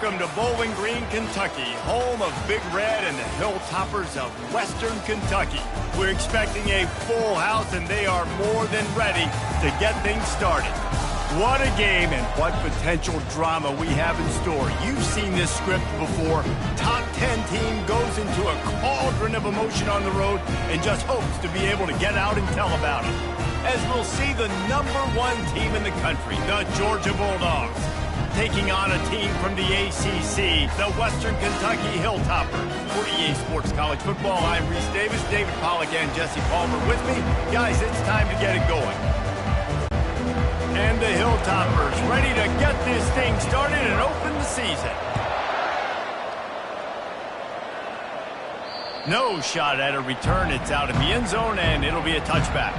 Welcome to Bowling Green, Kentucky, home of Big Red and the Hilltoppers of Western Kentucky. We're expecting a full house, and they are more than ready to get things started. What a game and what potential drama we have in store. You've seen this script before. Top 10 team goes into a cauldron of emotion on the road and just hopes to be able to get out and tell about it. As we'll see the #1 team in the country, the Georgia Bulldogs, taking on a team from the ACC, the Western Kentucky Hilltoppers. For EA Sports College Football, I'm Reese Davis, David Pollack, and Jesse Palmer with me. Guys, it's time to get it going. And the Hilltoppers ready to get this thing started and open the season. No shot at a return. It's out of the end zone, and it'll be a touchback.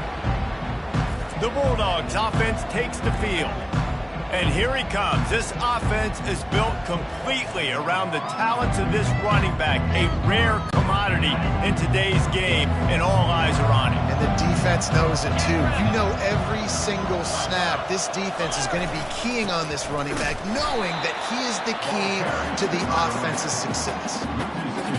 The Bulldogs offense takes the field. And here he comes. This offense is built completely around the talents of this running back, a rare commodity in today's game, and all eyes are on him. And the defense knows it too. You know every single snap, this defense is going to be keying on this running back, knowing that he is the key to the offense's success.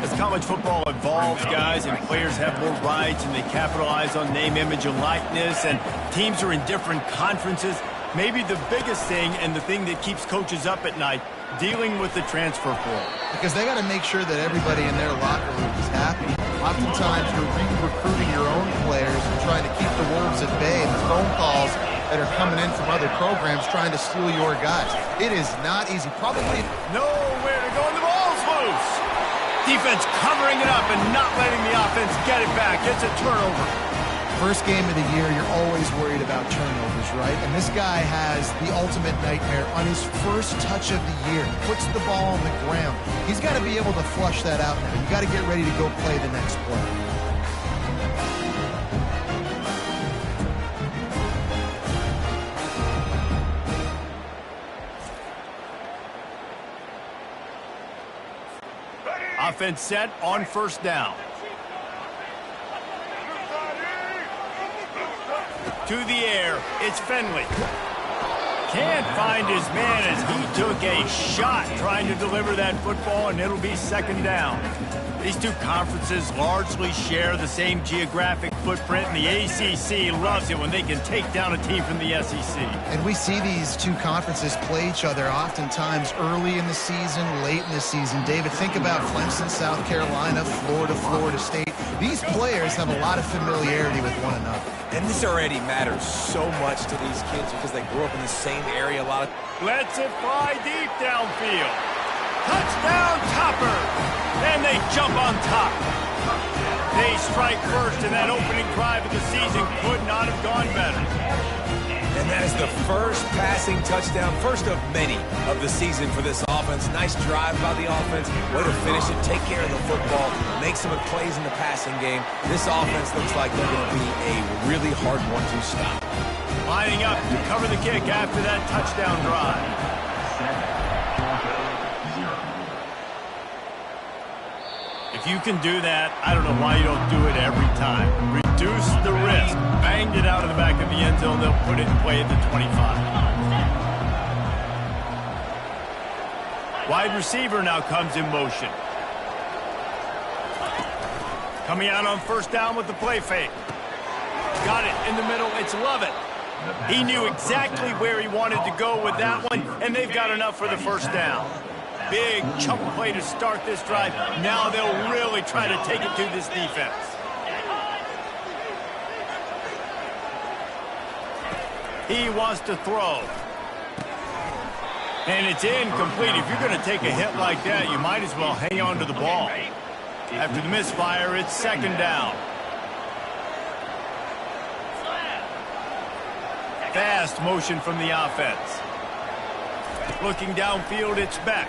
As college football evolves, guys, and players have more rights, and they capitalize on name, image, and likeness, and teams are in different conferences, maybe the biggest thing and the thing that keeps coaches up at night, dealing with the transfer portal. Because they got to make sure that everybody in their locker room is happy. Oftentimes you're re-recruiting your own players and trying to keep the wolves at bay, and the phone calls that are coming in from other programs trying to steal your guys. It is not easy. Probably nowhere to go, and the ball's loose. Defense covering it up and not letting the offense get it back. It's a turnover. First game of the year, you're always worried about turnovers, right? And this guy has the ultimate nightmare on his first touch of the year. Puts the ball on the ground. He's got to be able to flush that out now. You got to get ready to go play the next play. Offense set on first down. To the air, it's Finley. Can't find his man as he took a shot trying to deliver that football, and it'll be second down. These two conferences largely share the same geographic footprint, and the ACC loves it when they can take down a team from the SEC. And we see these two conferences play each other oftentimes early in the season, late in the season. David, think about Clemson, South Carolina, Florida State. These players have a lot of familiarity with one another. And this already matters so much to these kids because they grew up in the same area a lot of... Lets it fly deep downfield. Touchdown, Topper! And they jump on top. They strike first, and that opening drive of the season could not have gone better. And that is the first passing touchdown, first of many of the season for this offense. Nice drive by the offense. Way to finish it, take care of the football, make some plays in the passing game. This offense looks like they're going to be a really hard one to stop. Lining up to cover the kick after that touchdown drive. If you can do that, I don't know why you don't do it every time. Reduce the risk. Banged it out of the back of the end zone. They'll put it in play at the 25. Wide receiver now comes in motion. Coming out on first down with the play fake. Got it in the middle. It's Lovett. He knew exactly where he wanted to go with that one, and they've got enough for the first down. Big chunk play to start this drive. Now they'll really try to take it to this defense. He wants to throw. And it's incomplete. If you're going to take a hit like that, you might as well hang on to the ball. After the misfire, it's second down. Fast motion from the offense. Looking downfield, it's Beck.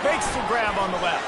Makes the grab on the left.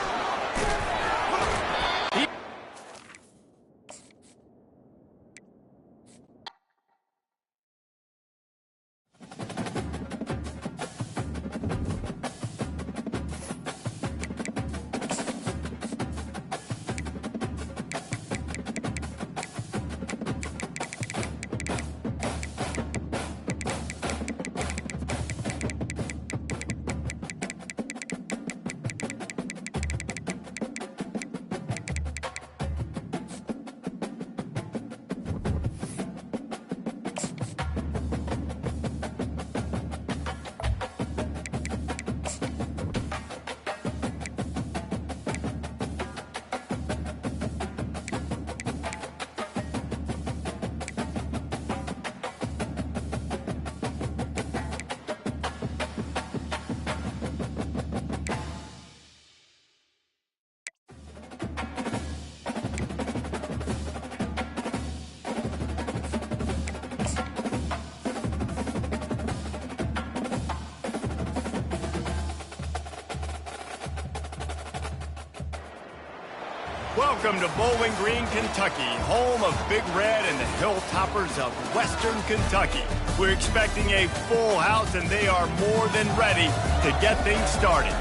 Welcome to Bowling Green, Kentucky, home of Big Red and the Hilltoppers of Western Kentucky. We're expecting a full house, and they are more than ready to get things started.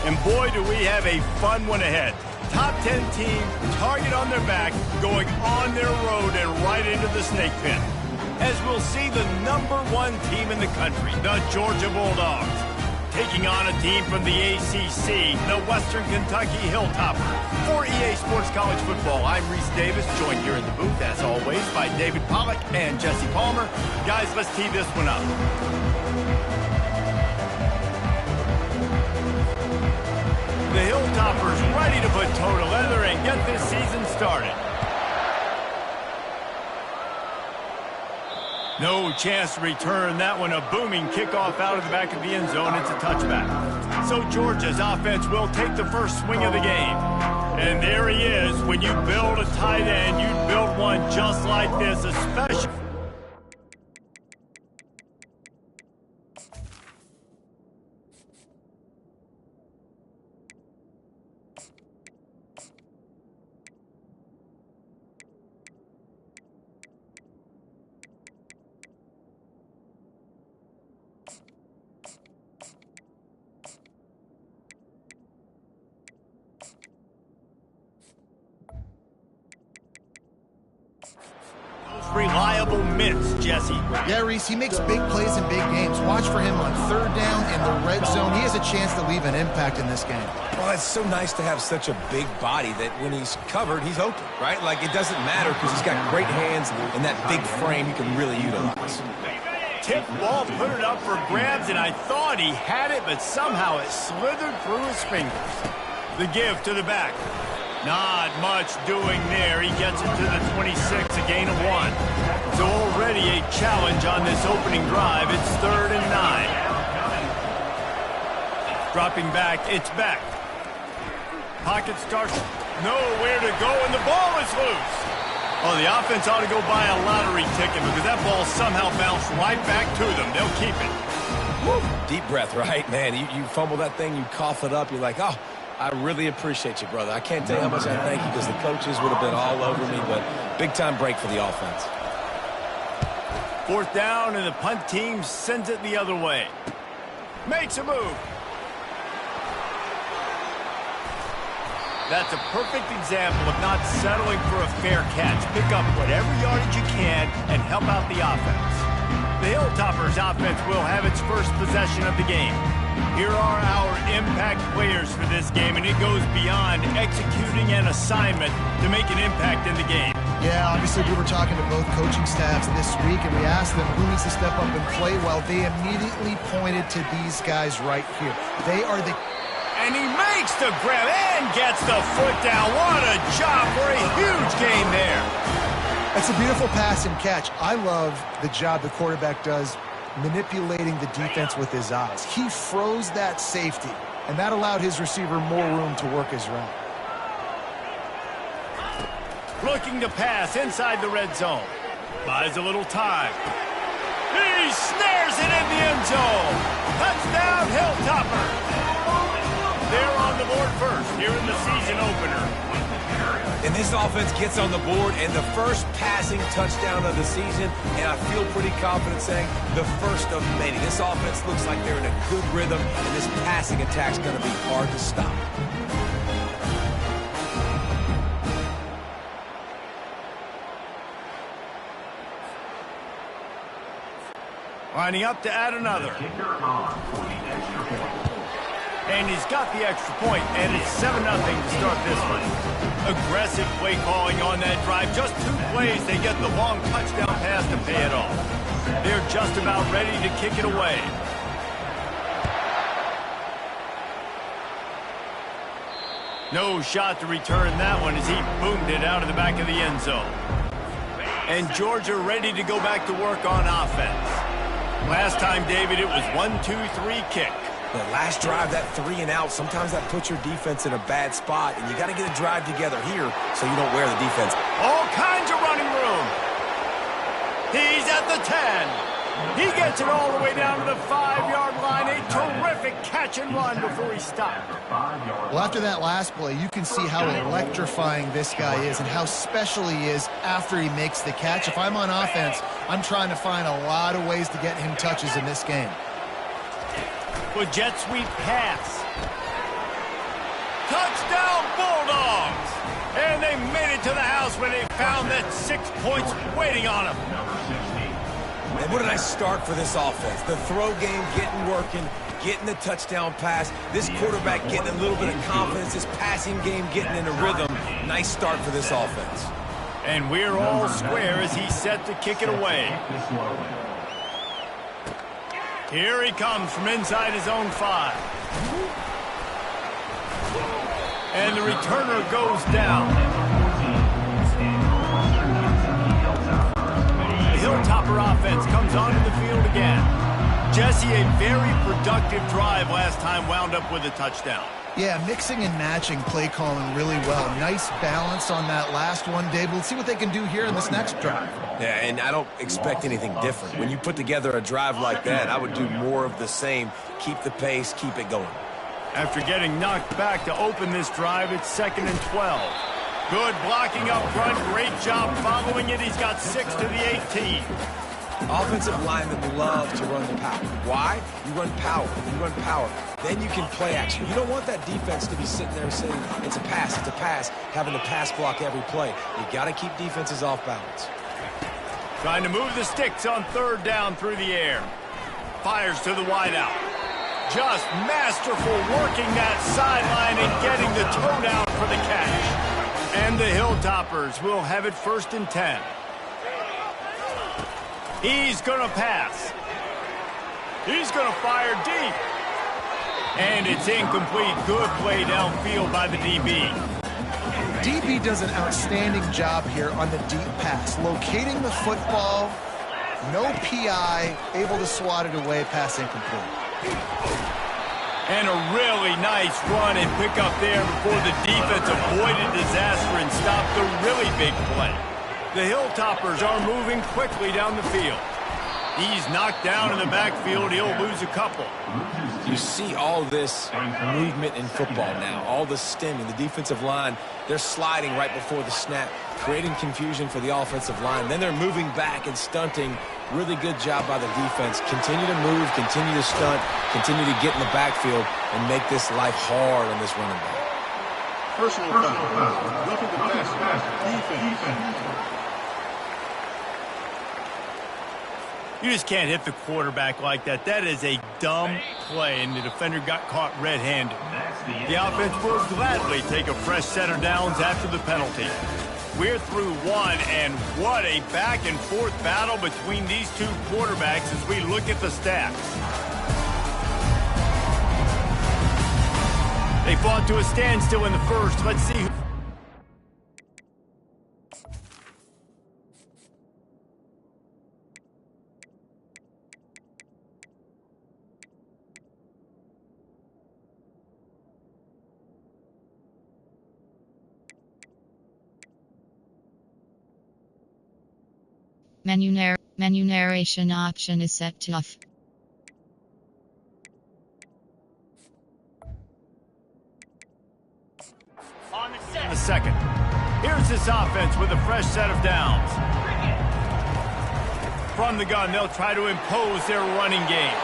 And boy, do we have a fun one ahead. Top 10 team, target on their back, going on their road and right into the snake pit. As we'll see the #1 team in the country, the Georgia Bulldogs, taking on a team from the ACC, the Western Kentucky Hilltoppers. For EA Sports College Football, I'm Reese Davis, joined here in the booth, as always, by David Pollack and Jesse Palmer. Guys, let's tee this one up. The Hilltoppers ready to put toe to leather and get this season started. No chance to return that one. A booming kickoff out of the back of the end zone. It's a touchback. So Georgia's offense will take the first swing of the game. And there he is. When you build a tight end, you build one just like this, especially. Reliable mints, Jesse. Yeah, Reese, he makes big plays in big games. Watch for him on third down in the red zone. He has a chance to leave an impact in this game. Well, it's so nice to have such a big body that when he's covered, he's open, right? Like, it doesn't matter because he's got great hands and that big frame he can really utilize. Tip ball, put it up for grabs, and I thought he had it, but somehow it slithered through his fingers. The give to the back. Not much doing there. He gets it to the 26, a gain of 1. So already a challenge on this opening drive. It's 3rd and 9. Dropping back, it's back. Pocket starts, nowhere to go, and the ball is loose. Oh, the offense ought to go buy a lottery ticket because that ball somehow bounced right back to them. They'll keep it. Woo. Deep breath, right? Man, you fumble that thing, you cough it up, you're like, oh, I really appreciate you, brother. I can't tell you how much I thank you because the coaches would have been all over me, but big-time break for the offense. 4th down, and the punt team sends it the other way. Makes a move. That's a perfect example of not settling for a fair catch. Pick up whatever yardage you can and help out the offense. The Hilltoppers offense will have its first possession of the game. Here are our impact players for this game, and it goes beyond executing an assignment to make an impact in the game. Yeah, obviously we were talking to both coaching staffs this week, and we asked them who needs to step up and play well. They immediately pointed to these guys right here. They are the... And he makes the grab and gets the foot down. What a job for a huge gain there. That's a beautiful pass and catch. I love the job the quarterback does manipulating the defense with his eyes. He froze that safety, and that allowed his receiver more room to work his route. Looking to pass inside the red zone. Buys a little time. He snares it in the end zone. Touchdown, Hilltoppers. They're on the board first here in the season opener. And this offense gets on the board and the first passing touchdown of the season, and I feel pretty confident saying the first of many. This offense looks like they're in a good rhythm, and this passing attack's going to be hard to stop. Lining up to add another. And he's got the extra point, and it's 7-0 to start this one. Aggressive play calling on that drive. Just 2 plays, they get the long touchdown pass to pay it off. They're just about ready to kick it away. No shot to return that one as he boomed it out of the back of the end zone. And Georgia ready to go back to work on offense. Last time, David, it was 1-2-3 kick. The last drive, that 3 and out, sometimes that puts your defense in a bad spot, and you got to get a drive together here so you don't wear the defense. All kinds of running room. He's at the 10. He gets it all the way down to the 5-yard line. A terrific catch and run before he stopped. Well, after that last play, you can see how electrifying this guy is and how special he is after he makes the catch. If I'm on offense, I'm trying to find a lot of ways to get him touches in this game. With jet sweep pass. Touchdown Bulldogs! And they made it to the house where they found that 6 points waiting on them. And what a nice start for this offense. The throw game getting working, getting the touchdown pass. This quarterback getting a little bit of confidence. This passing game getting in a rhythm. Nice start for this offense. And we're all square as he's set to kick it away. Here he comes from inside his own 5. And the returner goes down. The Hilltopper offense comes onto the field again. Jesse, a very productive drive last time wound up with a touchdown. Yeah, mixing and matching play calling really well. Nice balance on that last one, Dave. We'll see what they can do here in this next drive. Yeah, and I don't expect anything different. When you put together a drive like that, I would do more of the same. Keep the pace, keep it going. After getting knocked back to open this drive, it's 2nd and 12. Good blocking up front. Great job following it. He's got 6 to the 18. Offensive linemen love to run the power. Why? You run power. You run power. Then you can play action. You don't want that defense to be sitting there saying, it's a pass, having to pass block every play. You got to keep defenses off balance. Trying to move the sticks on 3rd down through the air. Fires to the wideout. Just masterful working that sideline and getting the toe down for the catch. And the Hilltoppers will have it 1st and 10. He's going to pass. He's going to fire deep. And it's incomplete. Good play downfield by the DB. DB does an outstanding job here on the deep pass. Locating the football, no PI, able to swat it away, pass incomplete. And a really nice run and pick up there before the defense avoided disaster and stopped the really big play. The Hilltoppers are moving quickly down the field. He's knocked down in the backfield. He'll lose a couple. You see all this movement in football now, all the stemming, the defensive line, they're sliding right before the snap, creating confusion for the offensive line. Then they're moving back and stunting. Really good job by the defense. Continue to move, continue to stunt, continue to get in the backfield and make this life hard on this running back. Personal foul. Roughing the pass. Defense. You just can't hit the quarterback like that. That is a dumb play, and the defender got caught red-handed. The offense will gladly take a fresh set of downs after the penalty. We're through 1, and what a back-and-forth battle between these two quarterbacks as we look at the stats. They fought to a standstill in the first. Let's see who... Menu narration option is set to off. On the second. Here's this offense with a fresh set of downs. From the gun, they'll try to impose their running game.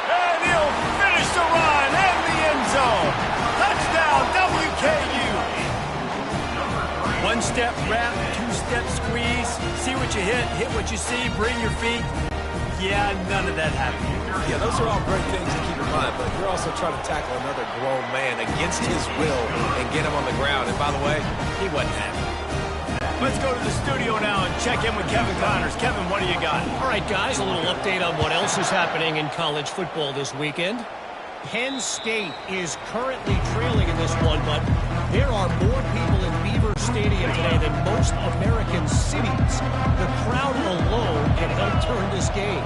And he'll finish the run in the end zone. Touchdown, WKU. One-step wrap, two-step squeeze. See what you hit what you see, bring your feet. Yeah, none of that happened. Yeah, those are all great things to keep in mind, but you're also trying to tackle another grown man against his will and get him on the ground. And by the way, he wasn't happy. Let's go to the studio now and check in with Kevin Connors. Kevin, what do you got? All right, guys, a little update on what else is happening in college football this weekend. Penn State is currently trailing in this one, but there are more people in Beaver Stadium today than most American cities. The crowd alone can help turn this game.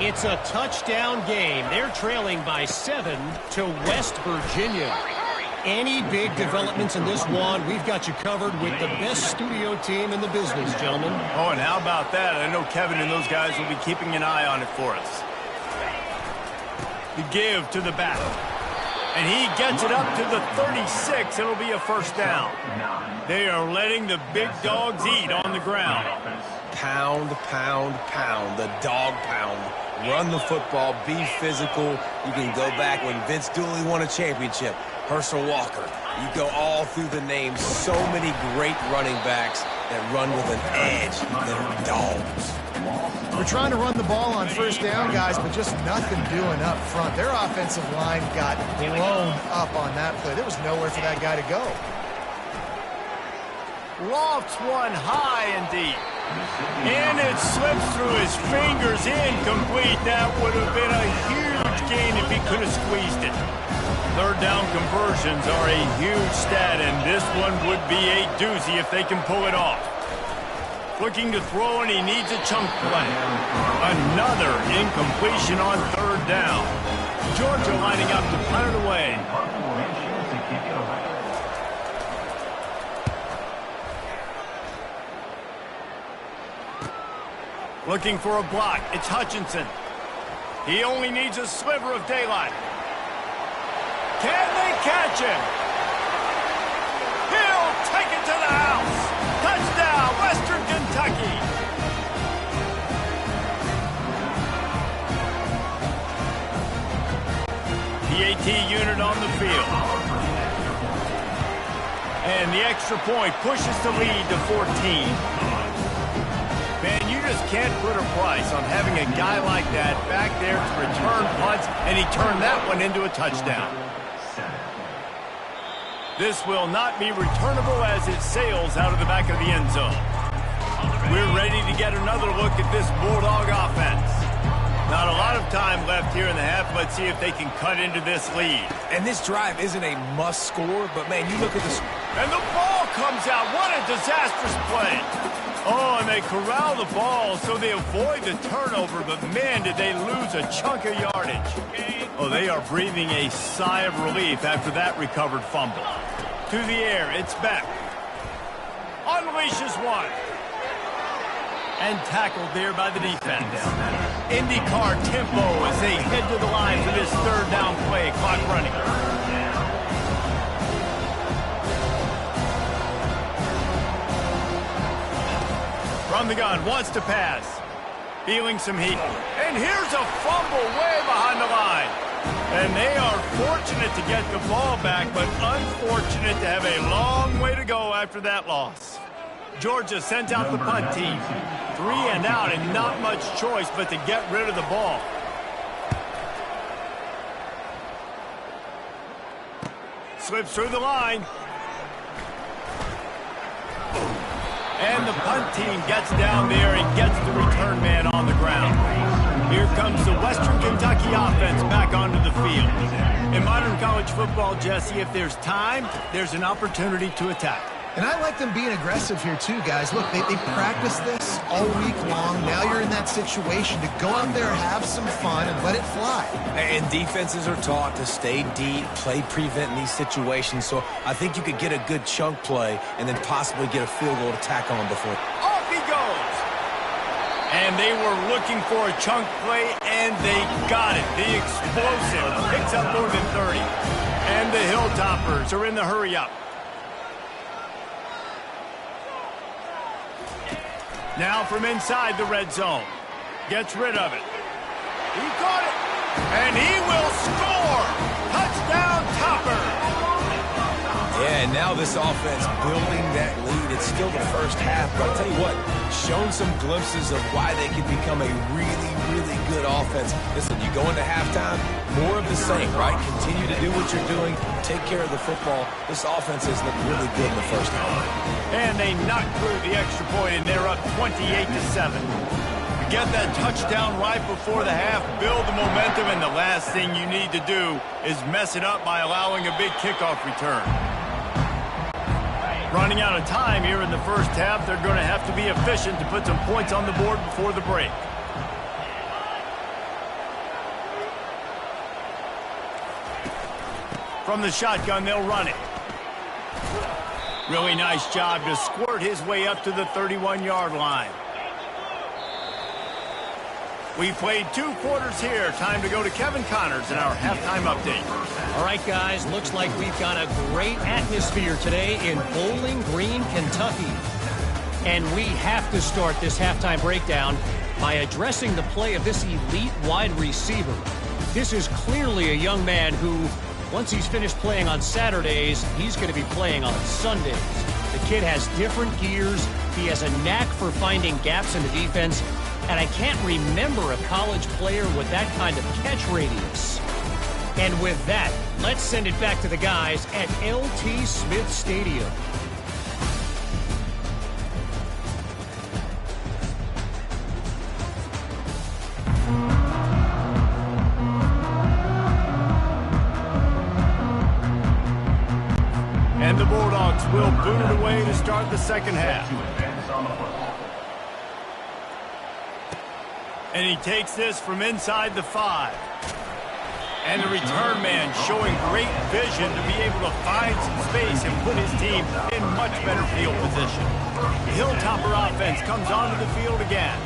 It's a touchdown game. They're trailing by 7 to West Virginia. Any big developments in this one, we've got you covered with the best studio team in the business, gentlemen. Oh, and how about that? I know Kevin and those guys will be keeping an eye on it for us. The give to the back. And he gets it up to the 36. It'll be a first down. They are letting the big dogs eat on the ground. Pound, pound, pound. The dog pound. Run the football. Be physical. You can go back when Vince Dooley won a championship. Herschel Walker. You go all through the names. So many great running backs that run with an edge. They're dogs. We're trying to run the ball on first down, guys, but just nothing doing up front. Their offensive line got blown up on that play. There was nowhere for that guy to go. Lofts one high and deep. And it slips through his fingers, incomplete. That would have been a huge gain if he could have squeezed it. Third down conversions are a huge stat, and this one would be a doozy if they can pull it off. Looking to throw, and he needs a chunk play. Another incompletion on third down. Georgia lining up to punt it away. Looking for a block. It's Hutchinson. He only needs a sliver of daylight. Can they catch him? He'll take it to the house. Touchdown, Western Kentucky. PAT unit on the field. And the extra point pushes the lead to 14. Man, you just can't put a price on having a guy like that back there to return punts, and he turned that one into a touchdown. This will not be returnable as it sails out of the back of the end zone. We're ready to get another look at this Bulldog offense. Not a lot of time left here in the half. Let's see if they can cut into this lead. And this drive isn't a must score, but man, you look at this. And the ball comes out. What a disastrous play. Oh, and they corral the ball so they avoid the turnover, but man, did they lose a chunk of yardage. Oh, they are breathing a sigh of relief after that recovered fumble. To the air, it's Beck. Unleashes one. And tackled there by the defense. IndyCar tempo as they head to the line for this third down play. Clock running. From the gun, wants to pass. Feeling some heat. And here's a fumble way behind the line. And they are fortunate to get the ball back, but unfortunate to have a long way to go after that loss. Georgia sent out the punt team. 3 and out and not much choice but to get rid of the ball. Slips through the line. And the punt team gets down there and gets the return man on the ground. Here comes the Western Kentucky offense back onto the field. In modern college football, Jesse, if there's time, there's an opportunity to attack. And I like them being aggressive here too, guys. Look, they practice this all week long. Now you're in that situation to go out there, have some fun, and let it fly. And defenses are taught to stay deep, play prevent in these situations. So I think you could get a good chunk play and then possibly get a field goal to tack on before. Off he goes. And they were looking for a chunk play, and they got it. The explosive picks up more than 30. And the Hilltoppers are in the hurry-up. Now from inside the red zone. Gets rid of it. He caught it. And he will score. Touchdown, Topper. Yeah, and now this offense building that lead. It's still the first half, but I'll tell you what, shown some glimpses of why they can become a really, really good offense. Listen, you go into halftime, more of the same, right? Continue to do what you're doing. Take care of the football. This offense has looked really good in the first half. And they knock through the extra point, and they're up 28-7. Get that touchdown right before the half, build the momentum, and the last thing you need to do is mess it up by allowing a big kickoff return. Running out of time here in the first half, they're going to have to be efficient to put some points on the board before the break. From the shotgun, they'll run it. Really nice job to squirt his way up to the 31-yard line. We played 2 quarters here. Time to go to Kevin Connors in our halftime update. All right, guys, looks like we've got a great atmosphere today in Bowling Green, Kentucky. And we have to start this halftime breakdown by addressing the play of this elite wide receiver. This is clearly a young man who, once he's finished playing on Saturdays, he's going to be playing on Sundays. The kid has different gears. He has a knack for finding gaps in the defense. And I can't remember a college player with that kind of catch radius. And with that, let's send it back to the guys at LT Smith Stadium. And the Bulldogs will boot it away to start the second half. And he takes this from inside the 5. And the return man showing great vision to be able to find some space and put his team in much better field position. The Hilltopper offense comes onto the field again.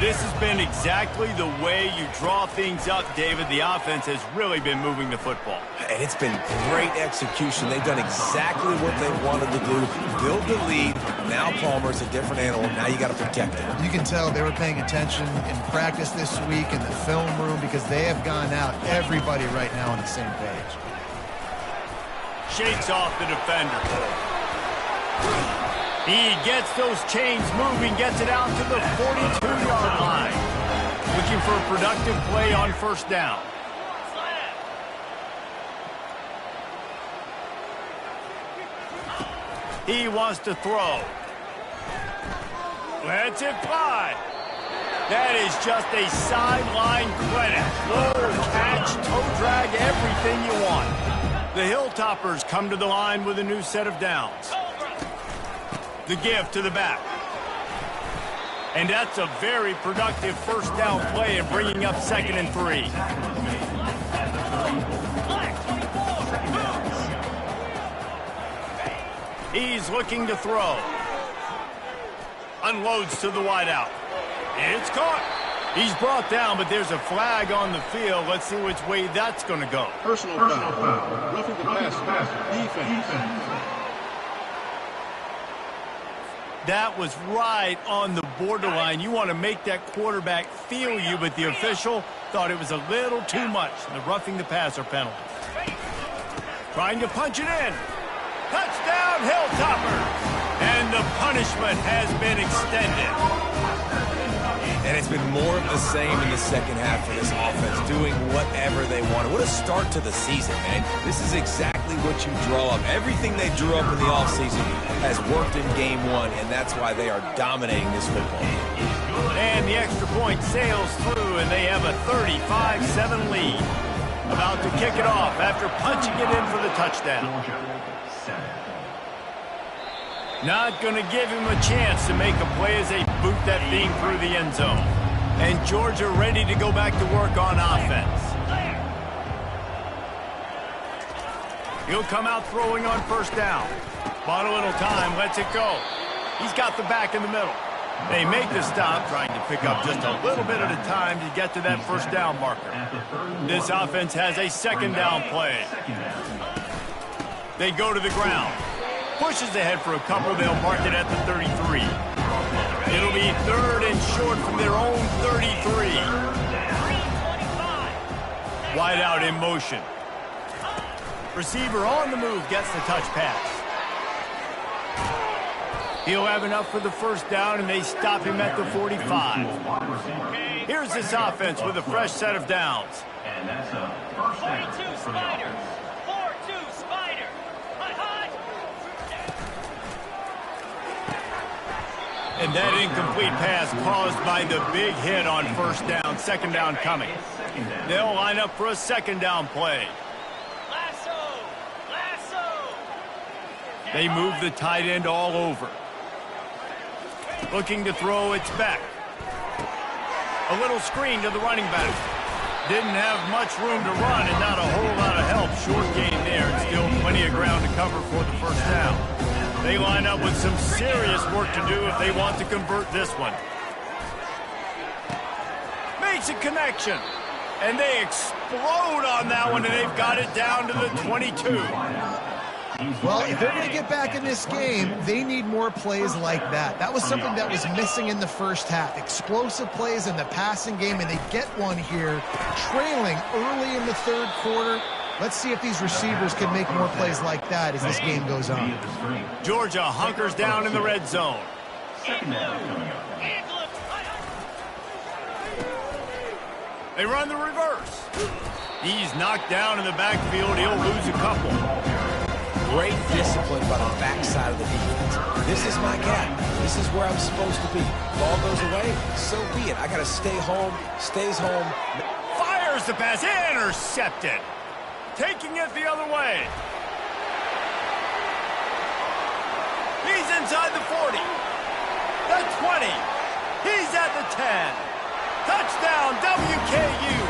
This has been exactly the way you draw things up, David. The offense has really been moving the football. And it's been great execution. They've done exactly what they wanted to do. Build the lead. Now Palmer's a different animal. Now you got to protect him. You can tell they were paying attention in practice this week in the film room because they have gone out, everybody right now on the same page. Shakes off the defender. He gets those chains moving, gets it out to the 42-yard line. Looking for a productive play on first down. He wants to throw. Lets it fly. That is just a sideline credit. Roll, catch, toe drag, everything you want. The Hilltoppers come to the line with a new set of downs. The give to the back. And that's a very productive first down play and bringing up 2nd and 3. He's looking to throw. Unloads to the wideout. It's caught. He's brought down, but there's a flag on the field. Let's see which way that's going to go. Personal foul. Roughing the passer. Defense. That was right on the borderline. You want to make that quarterback feel you, but the official thought it was a little too much. The roughing the passer penalty. Trying to punch it in. Touchdown, Hilltoppers! And the punishment has been extended. And it's been more of the same in the second half for this offense, doing whatever they wanted. What a start to the season, man. This is exactly what you draw up. Everything they drew up in the offseason has worked in game 1, and that's why they are dominating this football game. And the extra point sails through, and they have a 35-7 lead. About to kick it off after punching it in for the touchdown. Not going to give him a chance to make a play as they boot that thing through the end zone. And Georgia ready to go back to work on offense. He'll come out throwing on first down. Bought a little time, lets it go. He's got the back in the middle. They make the stop, trying to pick up just a little bit at a time to get to that first down marker. This offense has a second down play. They go to the ground. Pushes ahead for a couple. They'll mark it at the 33. It'll be 3rd and short from their own 33. Wide out in motion. Receiver on the move gets the touch pass. He'll have enough for the first down, and they stop him at the 45. Here's this offense with a fresh set of downs. And that's a first down. 42 Spiders. 4-2 Spider. Hot. And that incomplete pass caused by the big hit on first down. Second down coming. They'll line up for a second down play. Lasso. They move the tight end all over. Looking to throw, it's back. A little screen to the running back. Didn't have much room to run and not a whole lot of help. Short gain there. It's plenty of ground to cover for the first down. They line up with some serious work to do if they want to convert this one. Makes a connection. And they explode on that one, and they've got it down to the 22. Well, if they're going to get back in this game, they need more plays like that. That was something that was missing in the first half. Explosive plays in the passing game, and they get one here, trailing early in the third quarter. Let's see if these receivers can make more plays like that as this game goes on. Georgia hunkers down in the red zone. They run the reverse. He's knocked down in the backfield. He'll lose a couple. Great discipline by the backside of the defense. This is my gap. This is where I'm supposed to be. Ball goes away, so be it. I got to stay home, stays home. Fires the pass, intercepted. Taking it the other way. He's inside the 40. The 20. He's at the 10. Touchdown, WKU.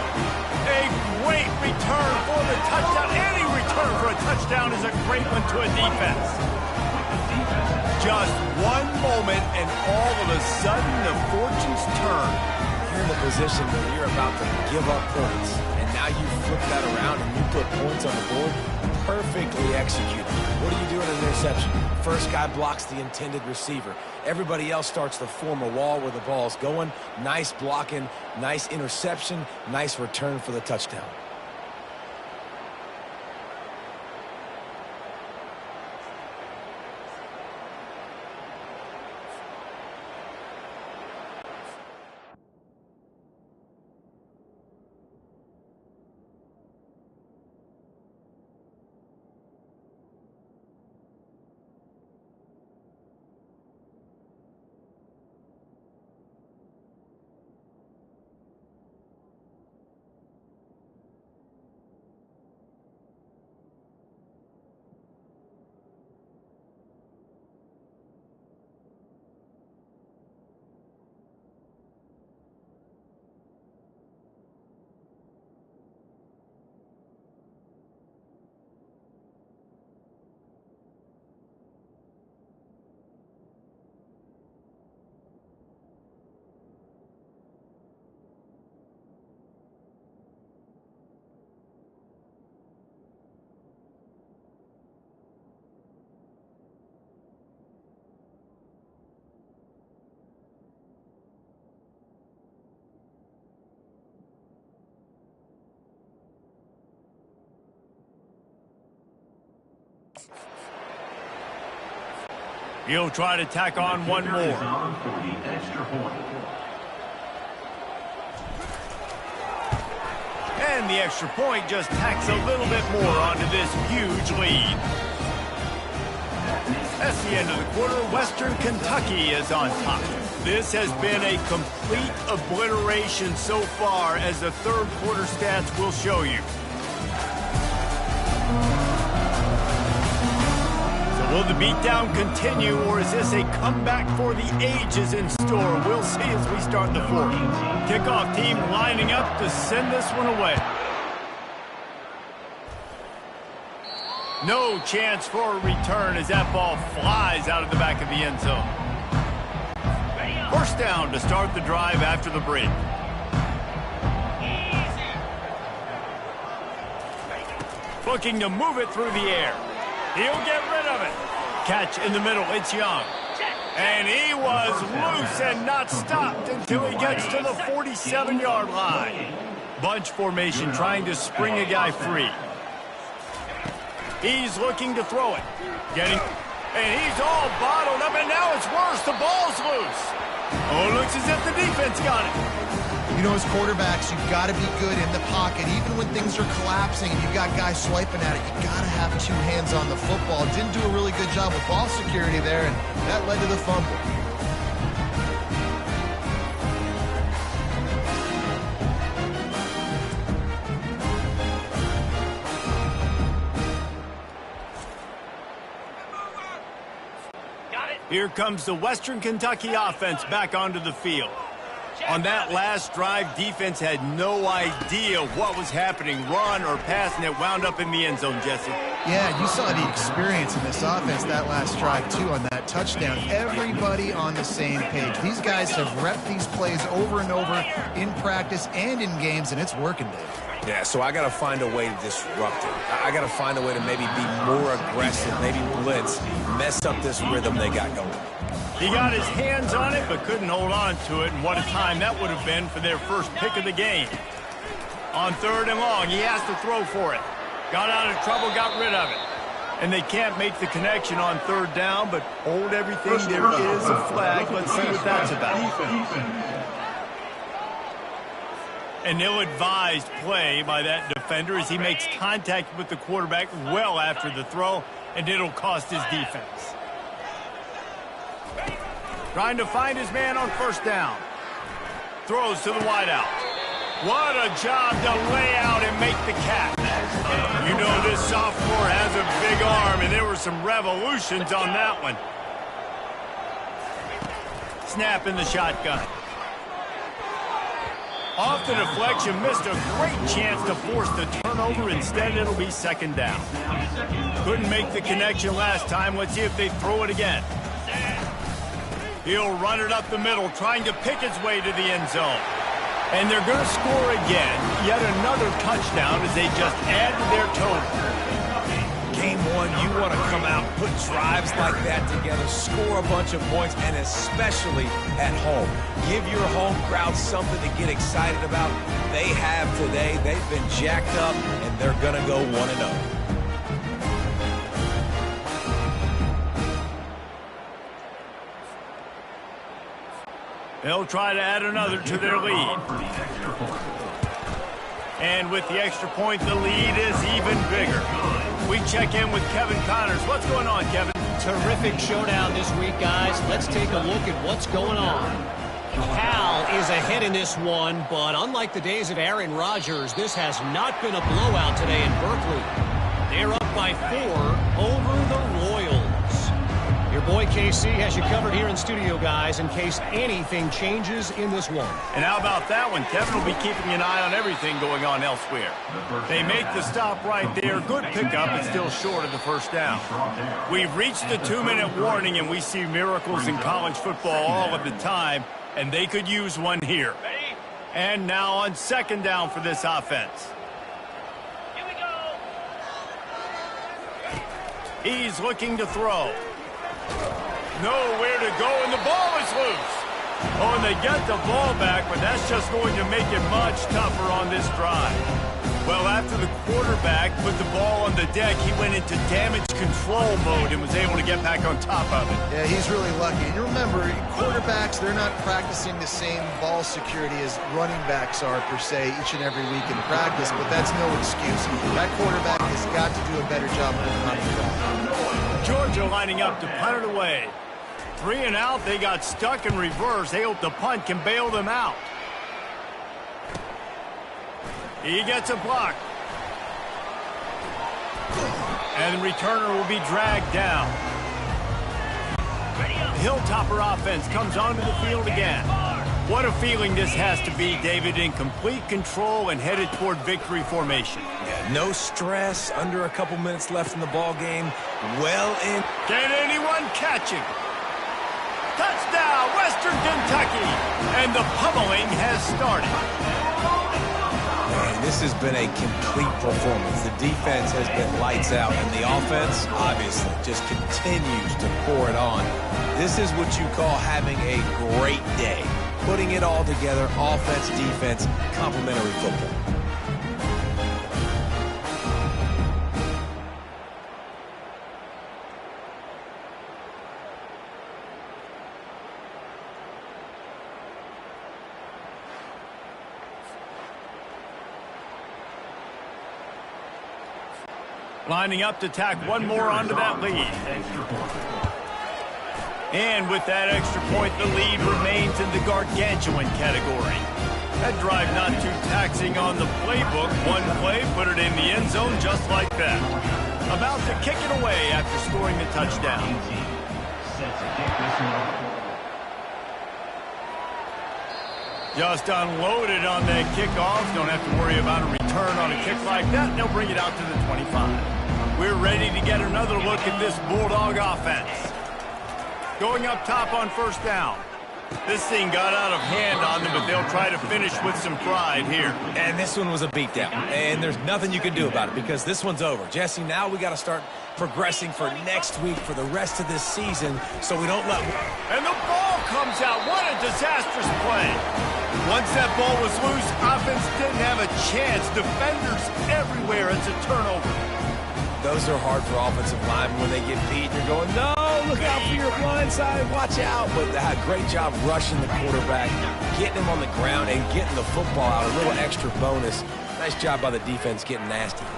A great return for the touchdown. Any return for a touchdown is a great one to a defense. Just one moment, and all of a sudden, the fortunes turn. You're in a position where you're about to give up points, and now you flip that around and you put points on the board. Perfectly executed. What do you do in an interception? First guy blocks the intended receiver. Everybody else starts to form a wall where the ball's going. Nice blocking, nice interception, nice return for the touchdown. He'll try to tack on one more. And the extra point just tacks a little bit more onto this huge lead. That's the end of the quarter. Western Kentucky is on top. This has been a complete obliteration so far, as the third quarter stats will show you. Will the beatdown continue, or is this a comeback for the ages in store? We'll see as we start the fourth. Kickoff team lining up to send this one away. No chance for a return as that ball flies out of the back of the end zone. First down to start the drive after the break. Looking to move it through the air. He'll get rid of it. Catch in the middle. It's Young. And he was loose and not stopped until he gets to the 47-yard line. Bunch formation trying to spring a guy free. He's looking to throw it. And he's all bottled up, and now it's worse. The ball's loose. Oh, it looks as if the defense got it. You know, as quarterbacks, you've got to be good in the pocket. Even when things are collapsing and you've got guys swiping at it, you've got to have two hands on the football. Didn't do a really good job with ball security there, and that led to the fumble. Here comes the Western Kentucky offense back onto the field. On that last drive, defense had no idea what was happening, run or pass, and it wound up in the end zone, Jesse. Yeah, you saw the experience in this offense that last drive, too, on that touchdown. Everybody on the same page. These guys have repped these plays over and over in practice and in games, and it's working, Dave. Yeah, so I got to find a way to disrupt it. I got to find a way to maybe be more aggressive, maybe blitz, mess up this rhythm they got going. He got his hands on it but couldn't hold on to it, and what a time that would have been for their first pick of the game. On 3rd and long, he has to throw for it. Got out of trouble, got rid of it. And they can't make the connection on 3rd down, but hold everything. There is a flag. Let's see what that's about. An ill-advised play by that defender as he makes contact with the quarterback well after the throw, and it'll cost his defense. Trying to find his man on 1st down. Throws to the wideout. What a job to lay out and make the catch. You know this sophomore has a big arm, and there were some revolutions on that one. Snap in the shotgun. Off the deflection, missed a great chance to force the turnover. Instead, it'll be 2nd down. Couldn't make the connection last time. Let's see if they throw it again. He'll run it up the middle, trying to pick his way to the end zone. And they're going to score again. Yet another touchdown as they just add to their total. Game 1, you want to come out, put drives like that together, score a bunch of points, and especially at home. Give your home crowd something to get excited about. They have today. They've been jacked up, and they're going to go 1-0. They'll try to add another to their lead. And with the extra point, the lead is even bigger. We check in with Kevin Connors. What's going on, Kevin? Terrific showdown this week, guys. Let's take a look at what's going on. Cal is ahead in this one, but unlike the days of Aaron Rodgers, this has not been a blowout today in Berkeley. They're up by 4 over the Royals. Your boy KC has you covered here in studio, guys, in case anything changes in this one. And how about that one? Kevin will be keeping an eye on everything going on elsewhere. They make the stop right there. Good pickup, but still short of the 1st down. We've reached the 2-minute warning, and we see miracles in college football all of the time, and they could use one here. And now on 2nd down for this offense. Here we go. He's looking to throw. Nowhere to go, and the ball is loose. Oh, and they get the ball back, but that's just going to make it much tougher on this drive. Well, after the quarterback put the ball on the deck, he went into damage control mode and was able to get back on top of it. Yeah, he's really lucky. And you remember, quarterbacks, they're not practicing the same ball security as running backs are, per se, each and every week in practice, but that's no excuse. That quarterback has got to do a better job of running the ball. Georgia lining up to punt it away. 3 and out, they got stuck in reverse. They hope the punt can bail them out. He gets a block. And the returner will be dragged down. The Hilltopper offense comes onto the field again. What a feeling this has to be, David, in complete control and headed toward victory formation. Yeah, no stress, under a couple minutes left in the ball game. Well in. Can anyone catch him? Touchdown, Western Kentucky! And the pummeling has started. Man, this has been a complete performance. The defense has been lights out, and the offense, obviously, just continues to pour it on. This is what you call having a great day. Putting it all together, offense, defense, complementary football. Lining up to tack one more onto that lead. And with that extra point, the lead remains in the gargantuan category. That drive not too taxing on the playbook. One play, put it in the end zone just like that. About to kick it away after scoring the touchdown. Just unloaded on that kickoff. Don't have to worry about a return on a kick like that. They'll bring it out to the 25. We're ready to get another look at this Bulldog offense. Going up top on first down. This thing got out of hand on them, but they'll try to finish with some pride here. And this one was a beatdown. And there's nothing you can do about it because this one's over. Jesse, now we got to start progressing for next week, for the rest of this season, so we don't let... And the ball comes out. What a disastrous play. Once that ball was loose, offense didn't have a chance. Defenders everywhere. It's a turnover. Those are hard for offensive linemen when they get beat. You're going, no, look out for your blind side, watch out. But great job rushing the quarterback, getting him on the ground, and getting the football out. A little extra bonus. Nice job by the defense getting nasty.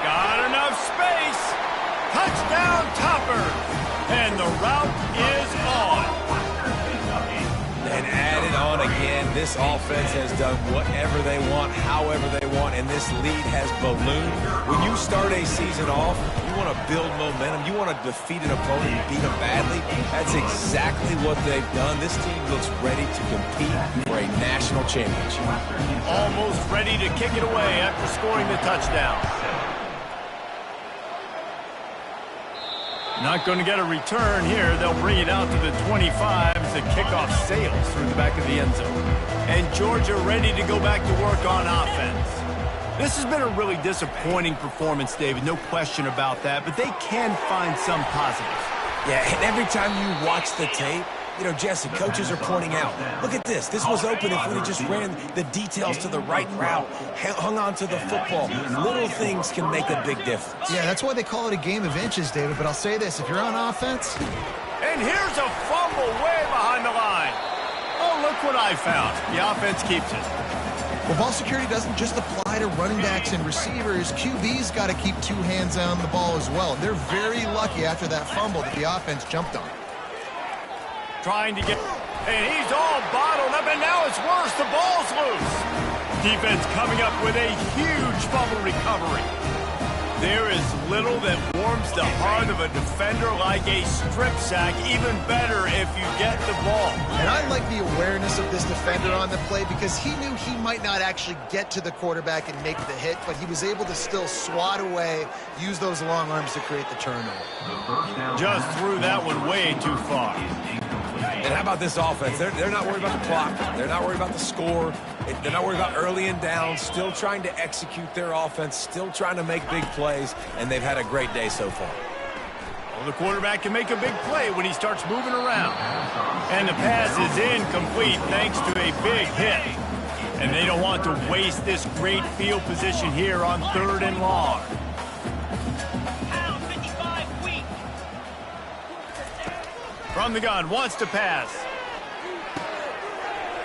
Got enough space. Touchdown, Toppers. And the route is on. And added on again, this offense has done whatever they want, however they want, and this lead has ballooned. When you start a season off, you want to build momentum. You want to defeat an opponent and beat them badly. That's exactly what they've done. This team looks ready to compete for a national championship. Almost ready to kick it away after scoring the touchdown. Not going to get a return here. They'll bring it out to the 25 as the kickoff sails through the back of the end zone. And Georgia ready to go back to work on offense. This has been a really disappointing performance, David. No question about that. But they can find some positives. Yeah, and every time you watch the tape, you know, Jesse, coaches are pointing out, look at this. This was open if we just ran the details to the right route, hung on to the football. Little things can make a big difference. Yeah, that's why they call it a game of inches, David. But I'll say this, if you're on offense... And here's a fumble way behind the line. Oh, look what I found. The offense keeps it. Well, ball security doesn't just apply to running backs and receivers. QB's got to keep two hands on the ball as well. They're very lucky after that fumble that the offense jumped on. Trying to get, and he's all bottled up, and now it's worse. The ball's loose. Defense coming up with a huge fumble recovery. There is little that warms the heart of a defender like a strip sack. Even better if you get the ball. And I like the awareness of this defender on the play because he knew he might not actually get to the quarterback and make the hit, but he was able to still swat away, use those long arms to create the turnover. Just threw that one way too far. And how about this offense? They're not worried about the clock. They're not worried about the score. They're not worried about early and down. Still trying to execute their offense. Still trying to make big plays. And they've had a great day so far. Well, the quarterback can make a big play when he starts moving around. And the pass is incomplete thanks to a big hit. And they don't want to waste this great field position here on 3rd and long. From the gun, wants to pass.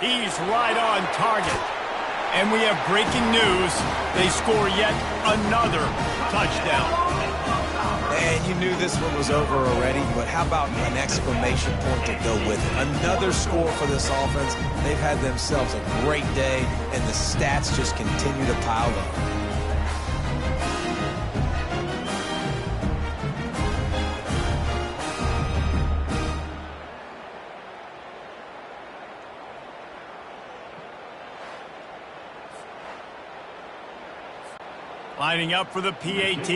He's right on target. And we have breaking news. They score yet another touchdown. And you knew this one was over already, but how about an exclamation point to go with it? Another score for this offense. They've had themselves a great day, and the stats just continue to pile up. Lining up for the PAT.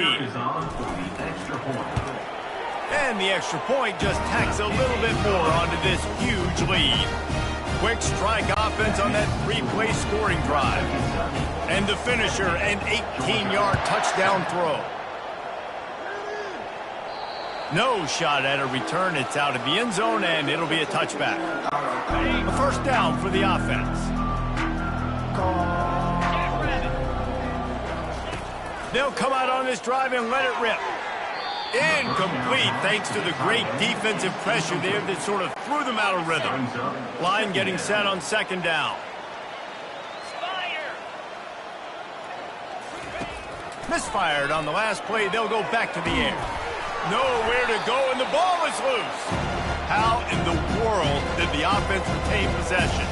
And the extra point just tacks a little bit more onto this huge lead. Quick strike offense on that 3-play scoring drive. And the finisher, an 18-yard touchdown throw. No shot at a return. It's out of the end zone, and it'll be a touchback. A first down for the offense. They'll come out on this drive and let it rip. Incomplete thanks to the great defensive pressure there that sort of threw them out of rhythm. Line getting set on 2nd down. Misfired on the last play. They'll go back to the air. Nowhere to go, and the ball is loose. How in the world did the offense retain possession?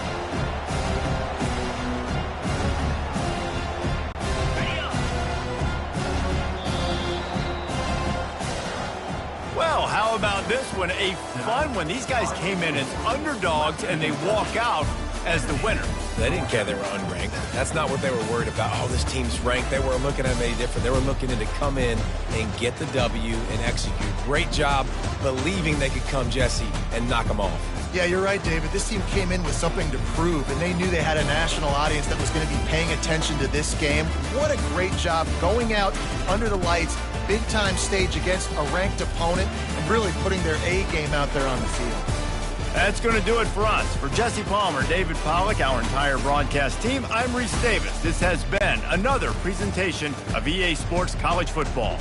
Well, how about this one? A fun one. These guys came in as underdogs, and they walk out as the winners. They didn't care they were unranked. That's not what they were worried about. Oh, this team's ranked. They weren't looking at them any different. They were looking to come in and get the W and execute. Great job believing they could come, Jesse, and knock them off. Yeah, you're right, David. This team came in with something to prove, and they knew they had a national audience that was going to be paying attention to this game. What a great job going out under the lights, big-time stage against a ranked opponent, and really putting their A game out there on the field. That's going to do it for us. For Jesse Palmer, David Pollack, our entire broadcast team, I'm Reese Davis. This has been another presentation of EA Sports College Football.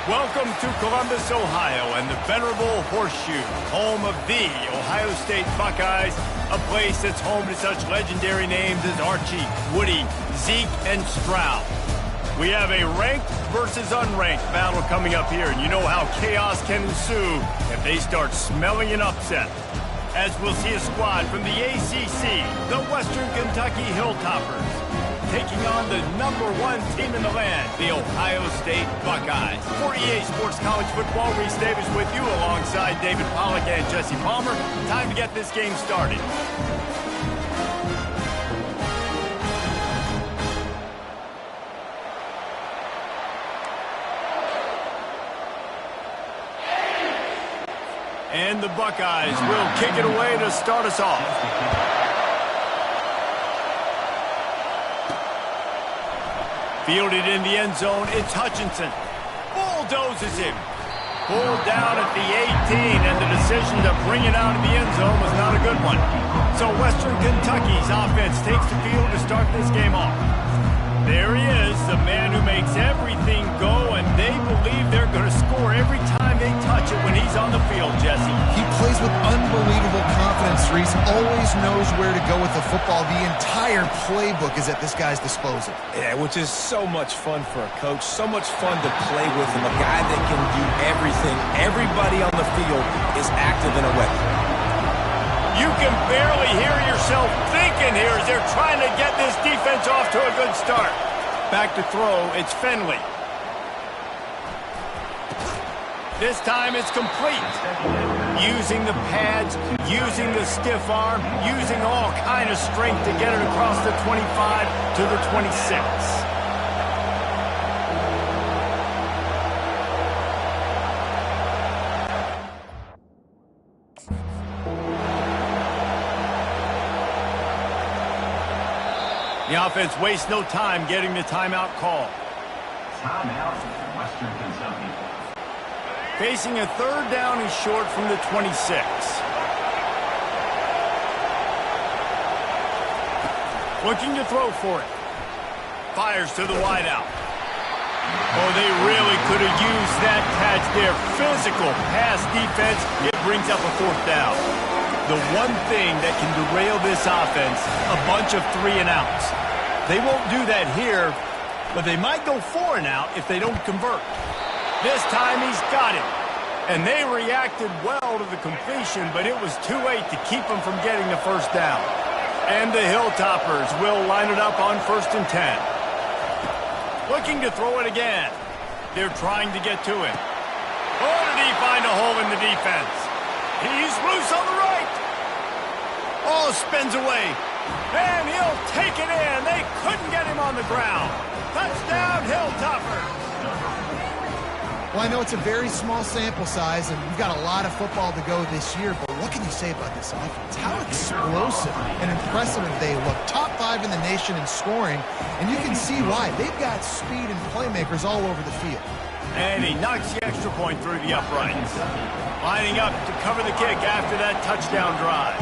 Welcome to Columbus, Ohio, and the venerable Horseshoe, home of the Ohio State Buckeyes, a place that's home to such legendary names as Archie, Woody, Zeke, and Stroud. We have a ranked versus unranked battle coming up here, and you know how chaos can ensue if they start smelling an upset. As we'll see a squad from the ACC, the Western Kentucky Hilltoppers, taking on the #1 team in the land, the Ohio State Buckeyes. For EA Sports College Football, Reese Davis with you alongside David Pollack and Jesse Palmer. Time to get this game started. And the Buckeyes will kick it away to start us off. Fielded in the end zone, it's Hutchinson. Bulldozes him. Pulled down at the 18, and the decision to bring it out of the end zone was not a good one. So Western Kentucky's offense takes the field to start this game off. There he is, the man who makes everything go, and they believe they're going to score every time they touch it when he's on the field, Jesse. He plays with unbelievable confidence. confidence, Reese. Always knows where to go with the football. The entire playbook is at this guy's disposal. Yeah, which is so much fun for a coach. So much fun to play with him. A guy that can do everything. Everybody on the field is active in a weapon. You can barely hear yourself thinking here as they're trying to get this defense off to a good start. Back to throw, it's Finley. This time it's complete. Using the pads, using the stiff arm, using all kind of strength to get it across the 25 to the 26. The offense wastes no time getting the timeout call. Timeout, Western Kentucky. Facing a third down, he's short from the 26. Looking to throw for it. Fires to the wideout. Oh, they really could have used that catch there. Physical pass defense. It brings up a fourth down. The one thing that can derail this offense, a bunch of 3-and-outs. They won't do that here, but they might go 4-and-out if they don't convert. This time he's got it. And they reacted well to the completion, but it was too late to keep them from getting the first down. And the Hilltoppers will line it up on 1st and 10. Looking to throw it again. They're trying to get to him. Oh, did he find a hole in the defense? He's loose on the right. Oh, spins away. And he'll take it in. They couldn't get him on the ground. Touchdown, Hilltoppers. Well, I know it's a very small sample size, and we've got a lot of football to go this year, but what can you say about this offense? How explosive and impressive they look. Top 5 in the nation in scoring, and you can see why. They've got speed and playmakers all over the field. And he knocks the extra point through the uprights. Lining up to cover the kick after that touchdown drive.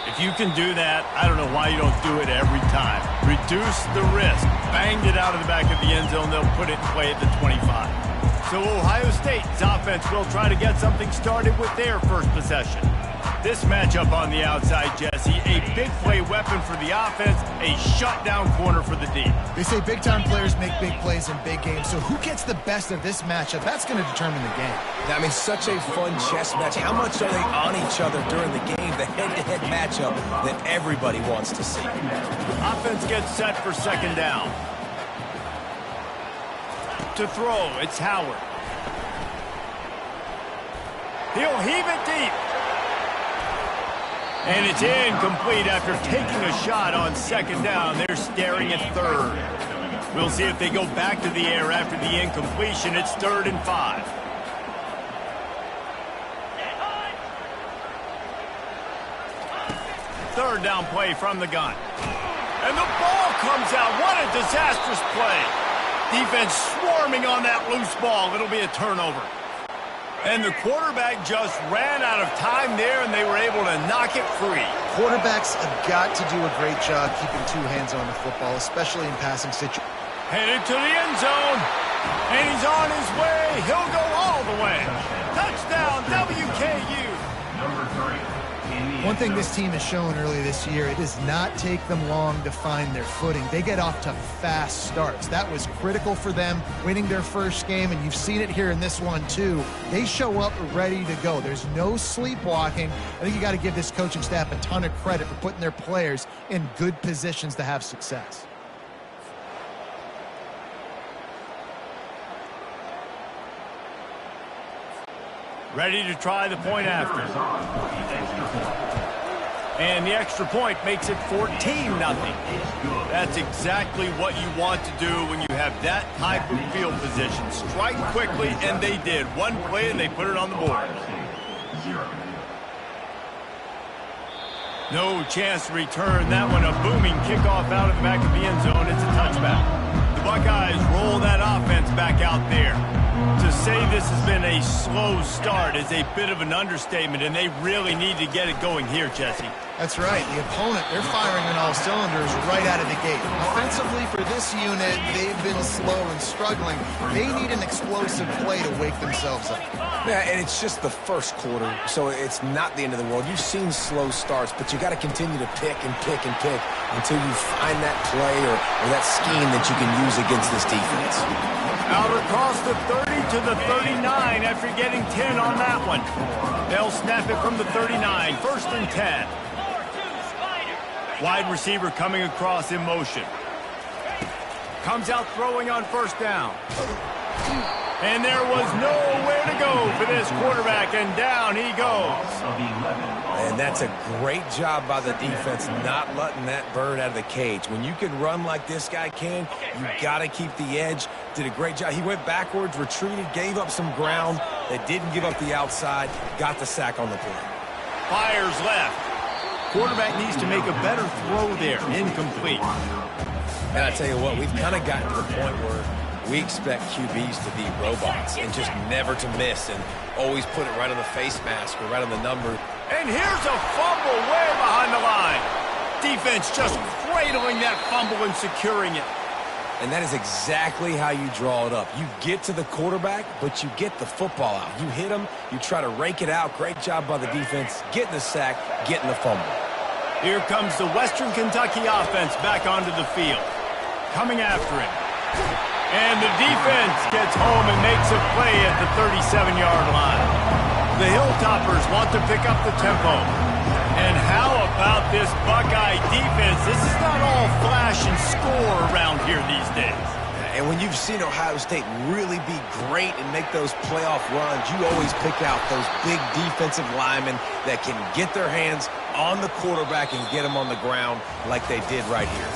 If you can do that, I don't know why you don't do it every time. Reduce the risk. Banged it out of the back of the end zone. They'll put it in play at the 25. So Ohio State's offense will try to get something started with their first possession. This matchup on the outside, Jesse, a big play weapon for the offense, a shutdown corner for the D. They say big-time players make big plays in big games, so who gets the best of this matchup? That's going to determine the game. I mean, such a fun chess match. How much are they on each other during the game? The head-to-head matchup that everybody wants to see. Offense gets set for 2nd down. To throw, it's Howard. He'll heave it deep. And it's incomplete after taking a shot on 2nd down. They're staring at 3rd. We'll see if they go back to the air after the incompletion. It's 3rd and 5. Third down play from the gun. And the ball comes out. What a disastrous play. Defense swarming on that loose ball. It'll be a turnover. And the quarterback just ran out of time there, and they were able to knock it free. Quarterbacks have got to do a great job keeping 2 hands on the football, especially in passing situations. Headed to the end zone, and he's on his way. He'll go all the way. Touchdown, WKU. Number 3. One thing this team has shown early this year, it does not take them long to find their footing. They get off to fast starts. That was critical for them winning their first game, and you've seen it here in this one too. They show up ready to go. There's no sleepwalking. I think you got to give this coaching staff a ton of credit for putting their players in good positions to have success. Ready to try the point after. And the extra point makes it 14-0. That's exactly what you want to do when you have that type of field position. Strike quickly, and they did. One play, and they put it on the board. No chance to return that one. A booming kickoff out of the back of the end zone. It's a touchback. The Buckeyes roll that offense back out there. To say this has been a slow start is a bit of an understatement, and they really need to get it going here, Jesse. That's right. The opponent, they're firing on all cylinders right out of the gate. Offensively, for this unit, they've been slow and struggling. They need an explosive play to wake themselves up. Yeah, and it's just the first quarter, so it's not the end of the world. You've seen slow starts, but you got to continue to pick and pick and pick until you find that play or that scheme that you can use against this defense. Out across the 30 to the 39 after getting 10 on that one. They'll snap it from the 39, 1st and 10. Wide receiver coming across in motion. Comes out throwing on 1st down. And there was nowhere to go for this quarterback, and down he goes. And that's a great job by the defense not letting that bird out of the cage. When you can run like this guy can, you got to keep the edge. Did a great job. He went backwards, retreated, gave up some ground. They didn't give up the outside, got the sack on the play. Fires left. Quarterback needs to make a better throw there. Incomplete. And I tell you what, we've kind of gotten to the point where we expect QBs to be robots and just never to miss and always put it right on the face mask or right on the number. And here's a fumble way behind the line. Defense just cradling that fumble and securing it. And that is exactly how you draw it up. You get to the quarterback, but you get the football out. You hit him, you try to rake it out. Great job by the defense. Getting the sack, getting the fumble. Here comes the Western Kentucky offense back onto the field. Coming after him. And the defense gets home and makes a play at the 37-yard line. The Hilltoppers want to pick up the tempo. And how about this Buckeye defense? This is not all flash and score around here these days. And when you've seen Ohio State really be great and make those playoff runs, you always pick out those big defensive linemen that can get their hands on the quarterback and get him on the ground like they did right here.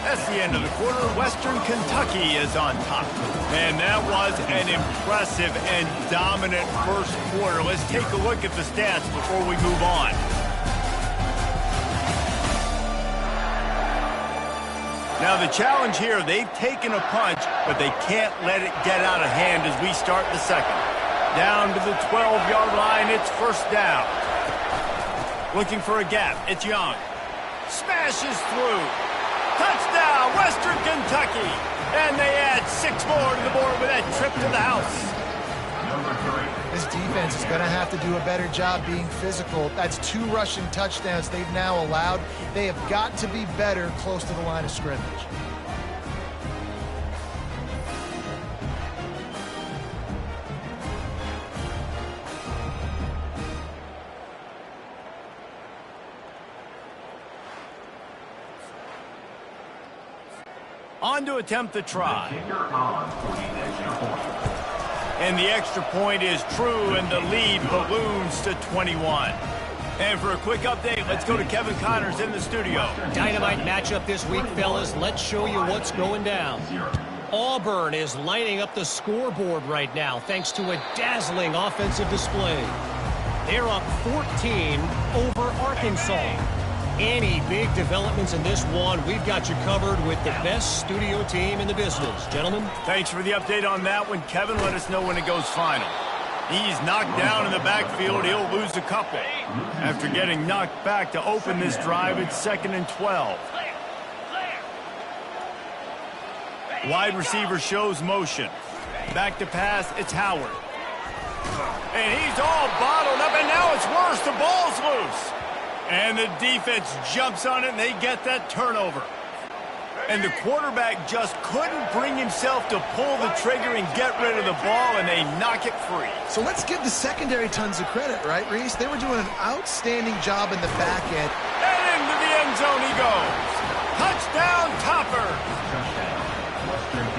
That's the end of the quarter. Western Kentucky is on top. And that was an impressive and dominant first quarter. Let's take a look at the stats before we move on. Now the challenge here, they've taken a punch, but they can't let it get out of hand as we start the second. Down to the 12-yard line, it's 1st down. Looking for a gap, it's Young. Smashes through. Touchdown, Western Kentucky. And they add 6 more to the board with that trip to the house. This defense is going to have to do a better job being physical. That's 2 rushing touchdowns they've now allowed. They have got to be better close to the line of scrimmage. On to attempt the try. And the extra point is true, and the lead balloons to 21. And for a quick update, let's go to Kevin Connors in the studio. Dynamite matchup this week, fellas. Let's show you what's going down. Auburn is lining up the scoreboard right now thanks to a dazzling offensive display. They're up 14 over Arkansas. Any big developments in this one, we've got you covered with the best studio team in the business. Gentlemen. Thanks for the update on that one, Kevin. Let us know when it goes final. He's knocked down in the backfield. He'll lose a couple. After getting knocked back to open this drive, it's 2nd and 12. Wide receiver shows motion. Back to pass, it's Howard. And he's all bottled up, and now it's worse. The ball's loose. And the defense jumps on it, and they get that turnover. And the quarterback just couldn't bring himself to pull the trigger and get rid of the ball, and they knock it free. So let's give the secondary tons of credit, right, Reese? They were doing an outstanding job in the back end. And into the end zone he goes. Touchdown, Topper.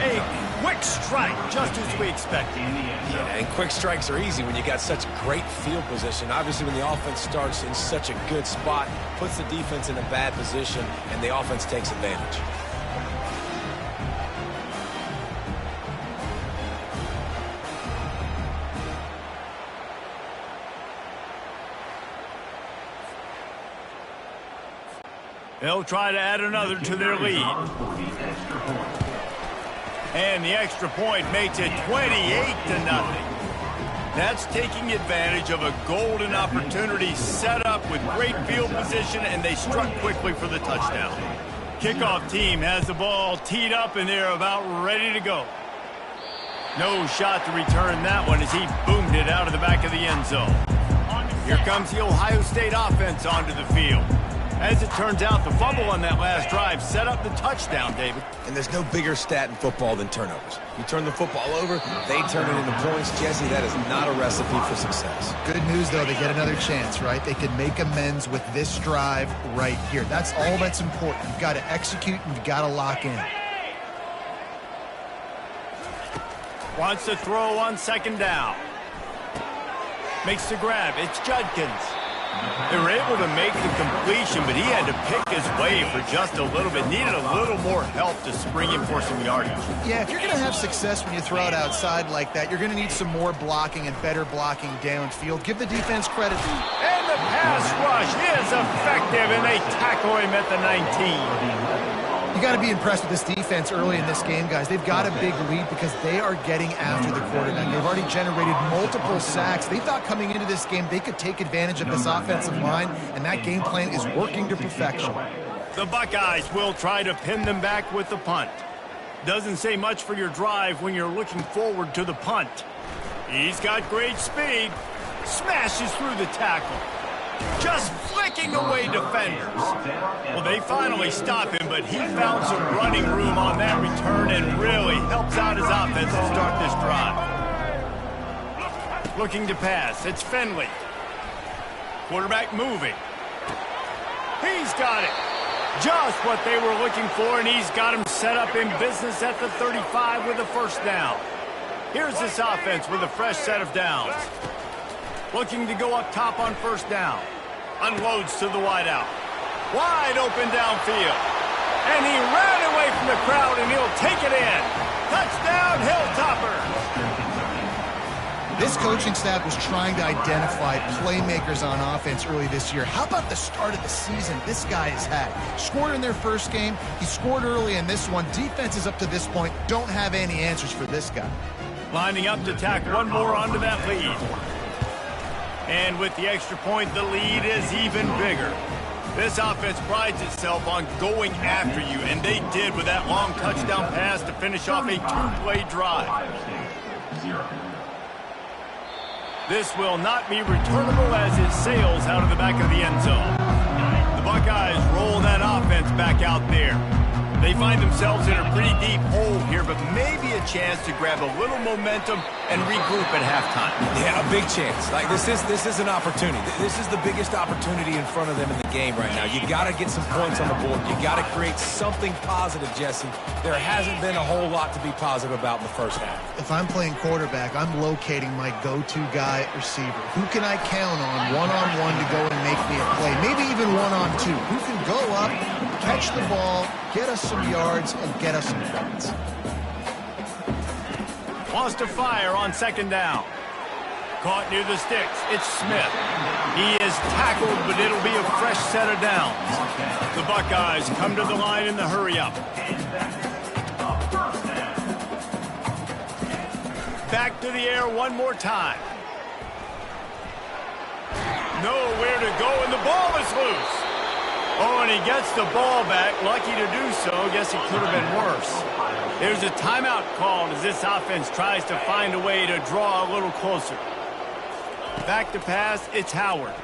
A quick strike, just as we expected. Yeah, and quick strikes are easy when you got such great field position. Obviously, when the offense starts in such a good spot, puts the defense in a bad position, and the offense takes advantage. They'll try to add another to their lead. And the extra point makes it 28-0. That's taking advantage of a golden opportunity set up with great field position, and they struck quickly for the touchdown. Kickoff team has the ball teed up, and they're about ready to go. No shot to return that one as he boomed it out of the back of the end zone. Here comes the Ohio State offense onto the field. As it turns out, the fumble on that last drive set up the touchdown, David. And there's no bigger stat in football than turnovers. You turn the football over, they turn it into points. Jesse, that is not a recipe for success. Good news, though, they get another chance, right? They can make amends with this drive right here. That's all that's important. You've got to execute and you've got to lock in. Wants to throw on second down. Makes the grab. It's Judkins. They were able to make the completion, but he had to pick his way for just a little bit. Needed a little more help to spring him for some yardage. Yeah, if you're going to have success when you throw it outside like that, you're going to need some more blocking and better blocking downfield. Give the defense credit. And the pass rush is effective, and they tackle him at the 19. You got to be impressed with this defense early in this game, guys. They've got a big lead because they are getting after the quarterback. They've already generated multiple sacks. They thought coming into this game they could take advantage of this offensive line, and that game plan is working to perfection. The Buckeyes will try to pin them back with the punt. Doesn't say much for your drive when you're looking forward to the punt. He's got great speed. Smashes through the tackle. Just flicking away defenders. Well, they finally stop him, but he found some running room on that return and really helps out his offense to start this drive. Looking to pass. It's Finley. Quarterback moving. He's got it. Just what they were looking for, and he's got him set up in business at the 35 with a first down. Here's this offense with a fresh set of downs. Looking to go up top on first down. Unloads to the wideout. Wide open downfield. And he ran away from the crowd, and he'll take it in. Touchdown, Hilltopper. This coaching staff was trying to identify playmakers on offense early this year. How about the start of the season this guy has had? Scored in their first game. He scored early in this one. Defenses up to this point don't have any answers for this guy. Lining up to tack one more onto that lead. And with the extra point, the lead is even bigger. This offense prides itself on going after you, and they did with that long touchdown pass to finish off a two-play drive. This will not be returnable as it sails out of the back of the end zone. The Buckeyes roll that offense back out there. They find themselves in a pretty deep hole here, but maybe a chance to grab a little momentum and regroup at halftime. Yeah, a big chance. Like this is an opportunity. This is the biggest opportunity in front of them in the game right now. You got to get some points on the board. You got to create something positive, Jesse. There hasn't been a whole lot to be positive about in the first half. If I'm playing quarterback, I'm locating my go-to guy receiver. Who can I count on one-on-one to go and make me a play? Maybe even one-on-two. Who can go up, catch the ball, get us some yards, and get us some points. Wants to fire on second down. Caught near the sticks. It's Smith. He is tackled, but it'll be a fresh set of downs. The Buckeyes come to the line in the hurry-up. Back to the air one more time. Nowhere to go, and the ball is loose. Oh, and he gets the ball back. Lucky to do so. Guess it could have been worse. There's a timeout called as this offense tries to find a way to draw a little closer. Back to pass, it's Howard.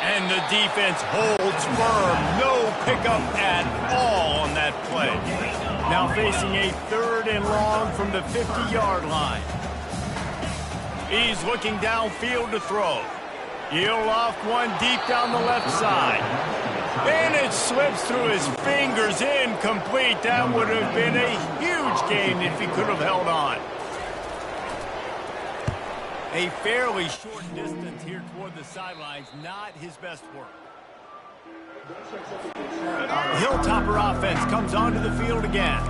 And the defense holds firm. No pickup at all on that play. Now facing a 3rd and long from the 50-yard line. He's looking downfield to throw. He'll loft one deep down the left side. And it slips through his fingers, incomplete. That would have been a huge gain if he could have held on. A fairly short distance here toward the sidelines, not his best work. The Hilltopper offense comes onto the field again.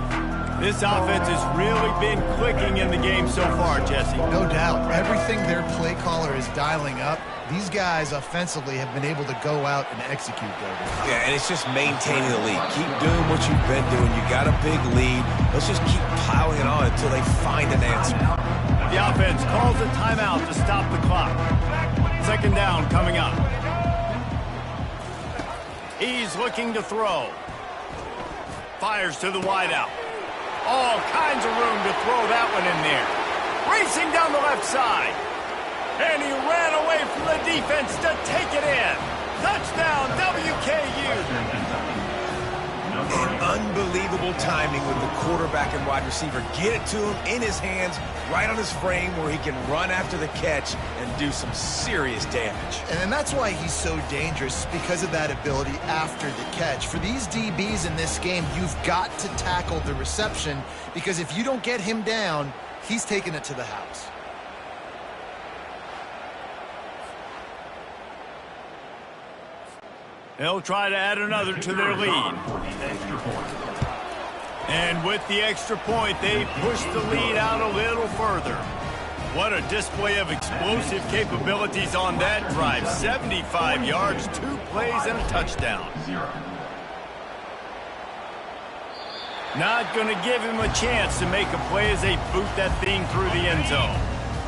This offense has really been clicking in the game so far, Jesse. No doubt. Everything their play caller is dialing up, these guys offensively have been able to go out and execute, David. Yeah, and it's just maintaining the lead. Keep doing what you've been doing. You got a big lead. Let's just keep piling it on until they find an answer. The offense calls a timeout to stop the clock. Second down coming up. He's looking to throw. Fires to the wideout. All kinds of room to throw that one in there. Racing down the left side. And he ran away from the defense to take it in. Touchdown, WKU. And unbelievable timing with the quarterback and wide receiver. Get it to him in his hands, right on his frame where he can run after the catch and do some serious damage. And that's why he's so dangerous, because of that ability after the catch. For these DBs in this game, you've got to tackle the reception, because if you don't get him down, he's taking it to the house. They'll try to add another to their lead. And with the extra point, they push the lead out a little further. What a display of explosive capabilities on that drive. 75 yards, 2 plays, and a touchdown. Not going to give him a chance to make a play as they boot that thing through the end zone.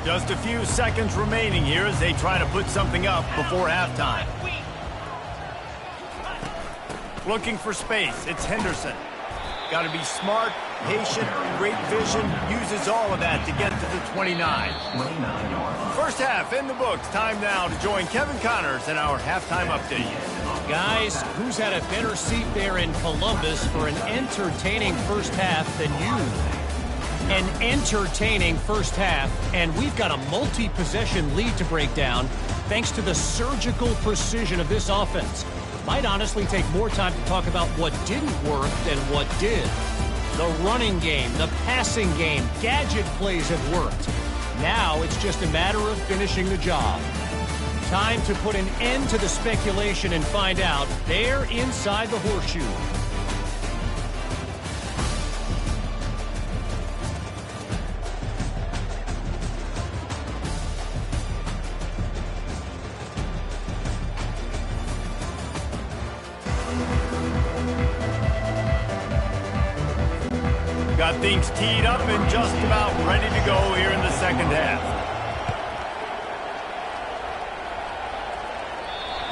Just a few seconds remaining here as they try to put something up before halftime. Looking for space, it's Henderson. Got to be smart, patient, great vision, uses all of that to get to the 29. First half in the books. Time now to join Kevin Connors in our halftime update. Guys, who's had a better seat there in Columbus for an entertaining first half than you? An entertaining first half, and we've got a multi-possession lead to break down thanks to the surgical precision of this offense. Might honestly take more time to talk about what didn't work than what did. The running game, the passing game, gadget plays have worked. Now it's just a matter of finishing the job. Time to put an end to the speculation and find out. They're inside the horseshoe. Got things teed up and just about ready to go here in the second half.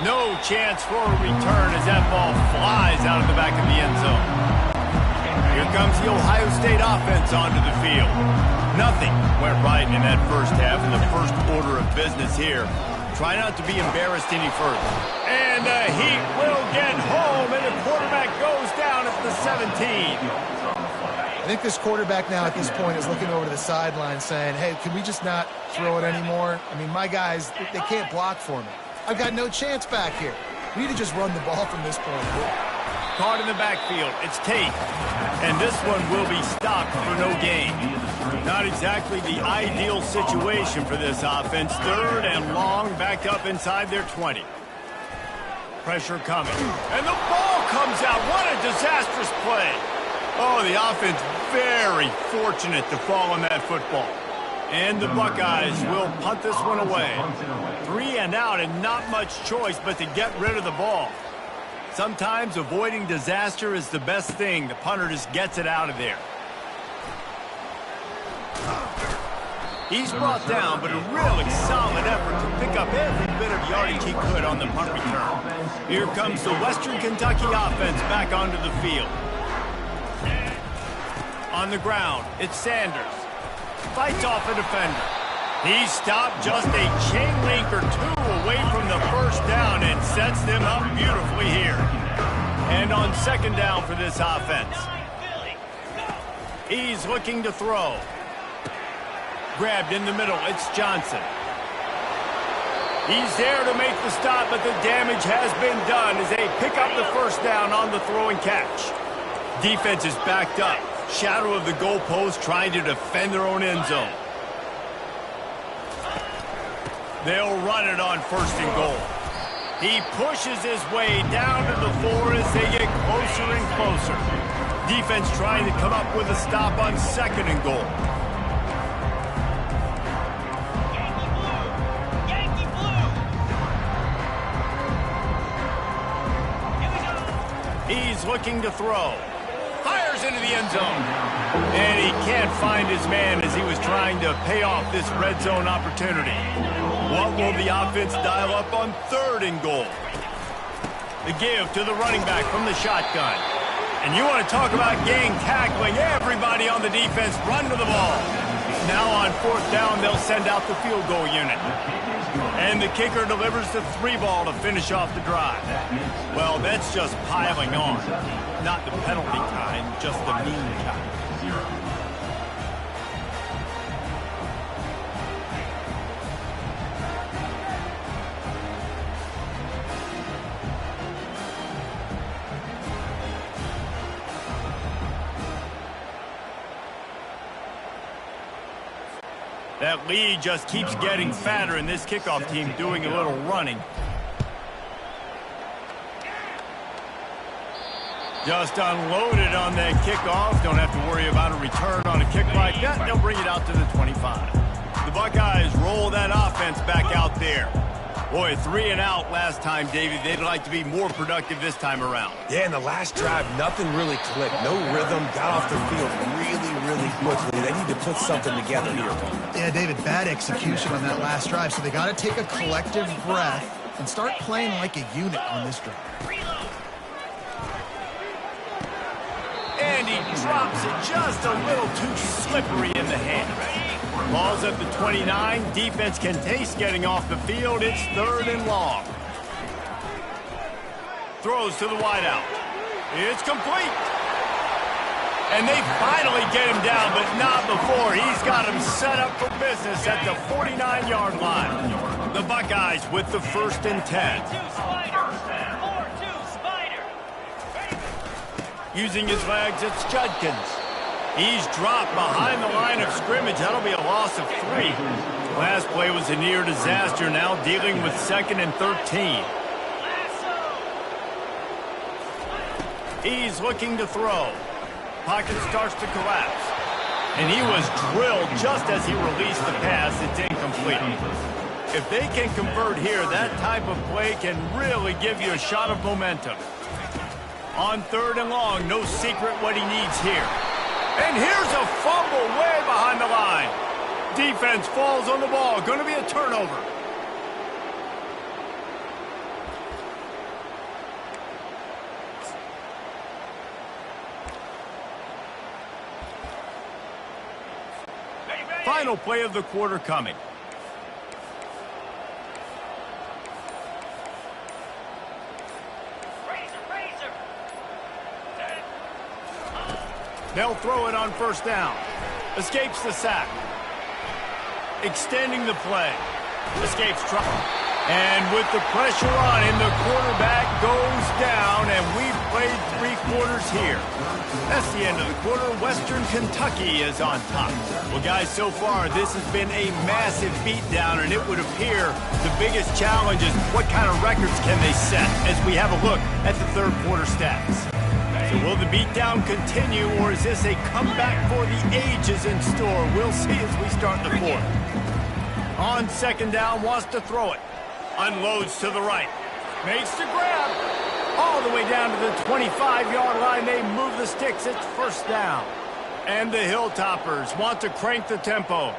No chance for a return as that ball flies out of the back of the end zone. Here comes the Ohio State offense onto the field. Nothing went right in that first half in the first order of business here. Try not to be embarrassed any further. And the Heat will get home, and the quarterback goes down at the 17. I think this quarterback now at this point is looking over to the sideline saying, hey, can we just not throw it anymore? I mean, my guys, they can't block for me. I've got no chance back here. We need to just run the ball from this point. Caught in the backfield. It's Tate. And this one will be stopped for no gain. Not exactly the ideal situation for this offense. Third and long, back up inside their 20. Pressure coming. And the ball comes out. What a disastrous play. Oh, the offense very fortunate to fall on that football. And the Buckeyes will punt this one away. 3 and out and not much choice but to get rid of the ball. Sometimes avoiding disaster is the best thing. The punter just gets it out of there. He's brought down, but a really solid effort to pick up every bit of yardage he could on the punt return. Here comes the Western Kentucky offense back onto the field. On the ground, it's Sanders. Fights off a defender. He stopped just a chain link or 2 away from the first down and sets them up beautifully here. And on second down for this offense. He's looking to throw. Grabbed in the middle, it's Johnson. He's there to make the stop, but the damage has been done as they pick up the first down on the throw and catch. Defense is backed up. Shadow of the goalpost trying to defend their own end zone. They'll run it on first and goal. He pushes his way down to the floor as they get closer and closer. Defense trying to come up with a stop on 2nd and goal. Yankee blue. Here we go. He's looking to throw. Fires into the end zone. And he can't find his man as he was trying to pay off this red zone opportunity. What will the offense dial up on 3rd and goal? The give to the running back from the shotgun. And you want to talk about gang tackling. Everybody on the defense run to the ball. Now on 4th down, they'll send out the field goal unit. And the kicker delivers the 3-ball to finish off the drive. Well, that's just piling on. Not the penalty kind, just the mean kind. That lead just keeps getting fatter, and this kickoff team doing a little running. Just unloaded on that kickoff. Don't have to worry about a return on a kick like that. They'll bring it out to the 25. The Buckeyes roll that offense back out there. Boy, 3 and out last time, David. They'd like to be more productive this time around. Yeah, in the last drive, nothing really clicked. No rhythm, got off the field really quickly. They need to put something together here. Yeah, David, bad execution on that last drive, so they got to take a collective breath and start playing like a unit on this drive. And he drops it just a little too slippery in the hand. Ball's at the 29. Defense can taste getting off the field. It's 3rd and long. Throws to the wideout. It's complete. And they finally get him down, but not before. He's got him set up for business at the 49-yard line. The Buckeyes with the 1st and 10. 4-2 Spider. 4-2 Spider. Using his legs, it's Judkins. He's dropped behind the line of scrimmage. That'll be a loss of 3. Last play was a near disaster. Now dealing with 2nd and 13. He's looking to throw. Pocket starts to collapse. And he was drilled just as he released the pass. It's incomplete. If they can convert here, that type of play can really give you a shot of momentum. On 3rd and long, no secret what he needs here. And here's a fumble way behind the line. Defense falls on the ball. Going to be a turnover. Final play of the quarter coming. They'll throw it on 1st down. Escapes the sack. Extending the play. Escapes trouble. And with the pressure on him, the quarterback goes down, and we've played 3 quarters here. That's the end of the quarter. Western Kentucky is on top. Well, guys, so far, this has been a massive beatdown, and it would appear the biggest challenge is what kind of records can they set as we have a look at the 3rd quarter stats. So will the beatdown continue, or is this a comeback for the ages in store? We'll see as we start the 4th. On 2nd down, wants to throw it. Unloads to the right. Makes the grab. All the way down to the 25-yard line. They move the sticks. It's 1st down. And the Hilltoppers want to crank the tempo.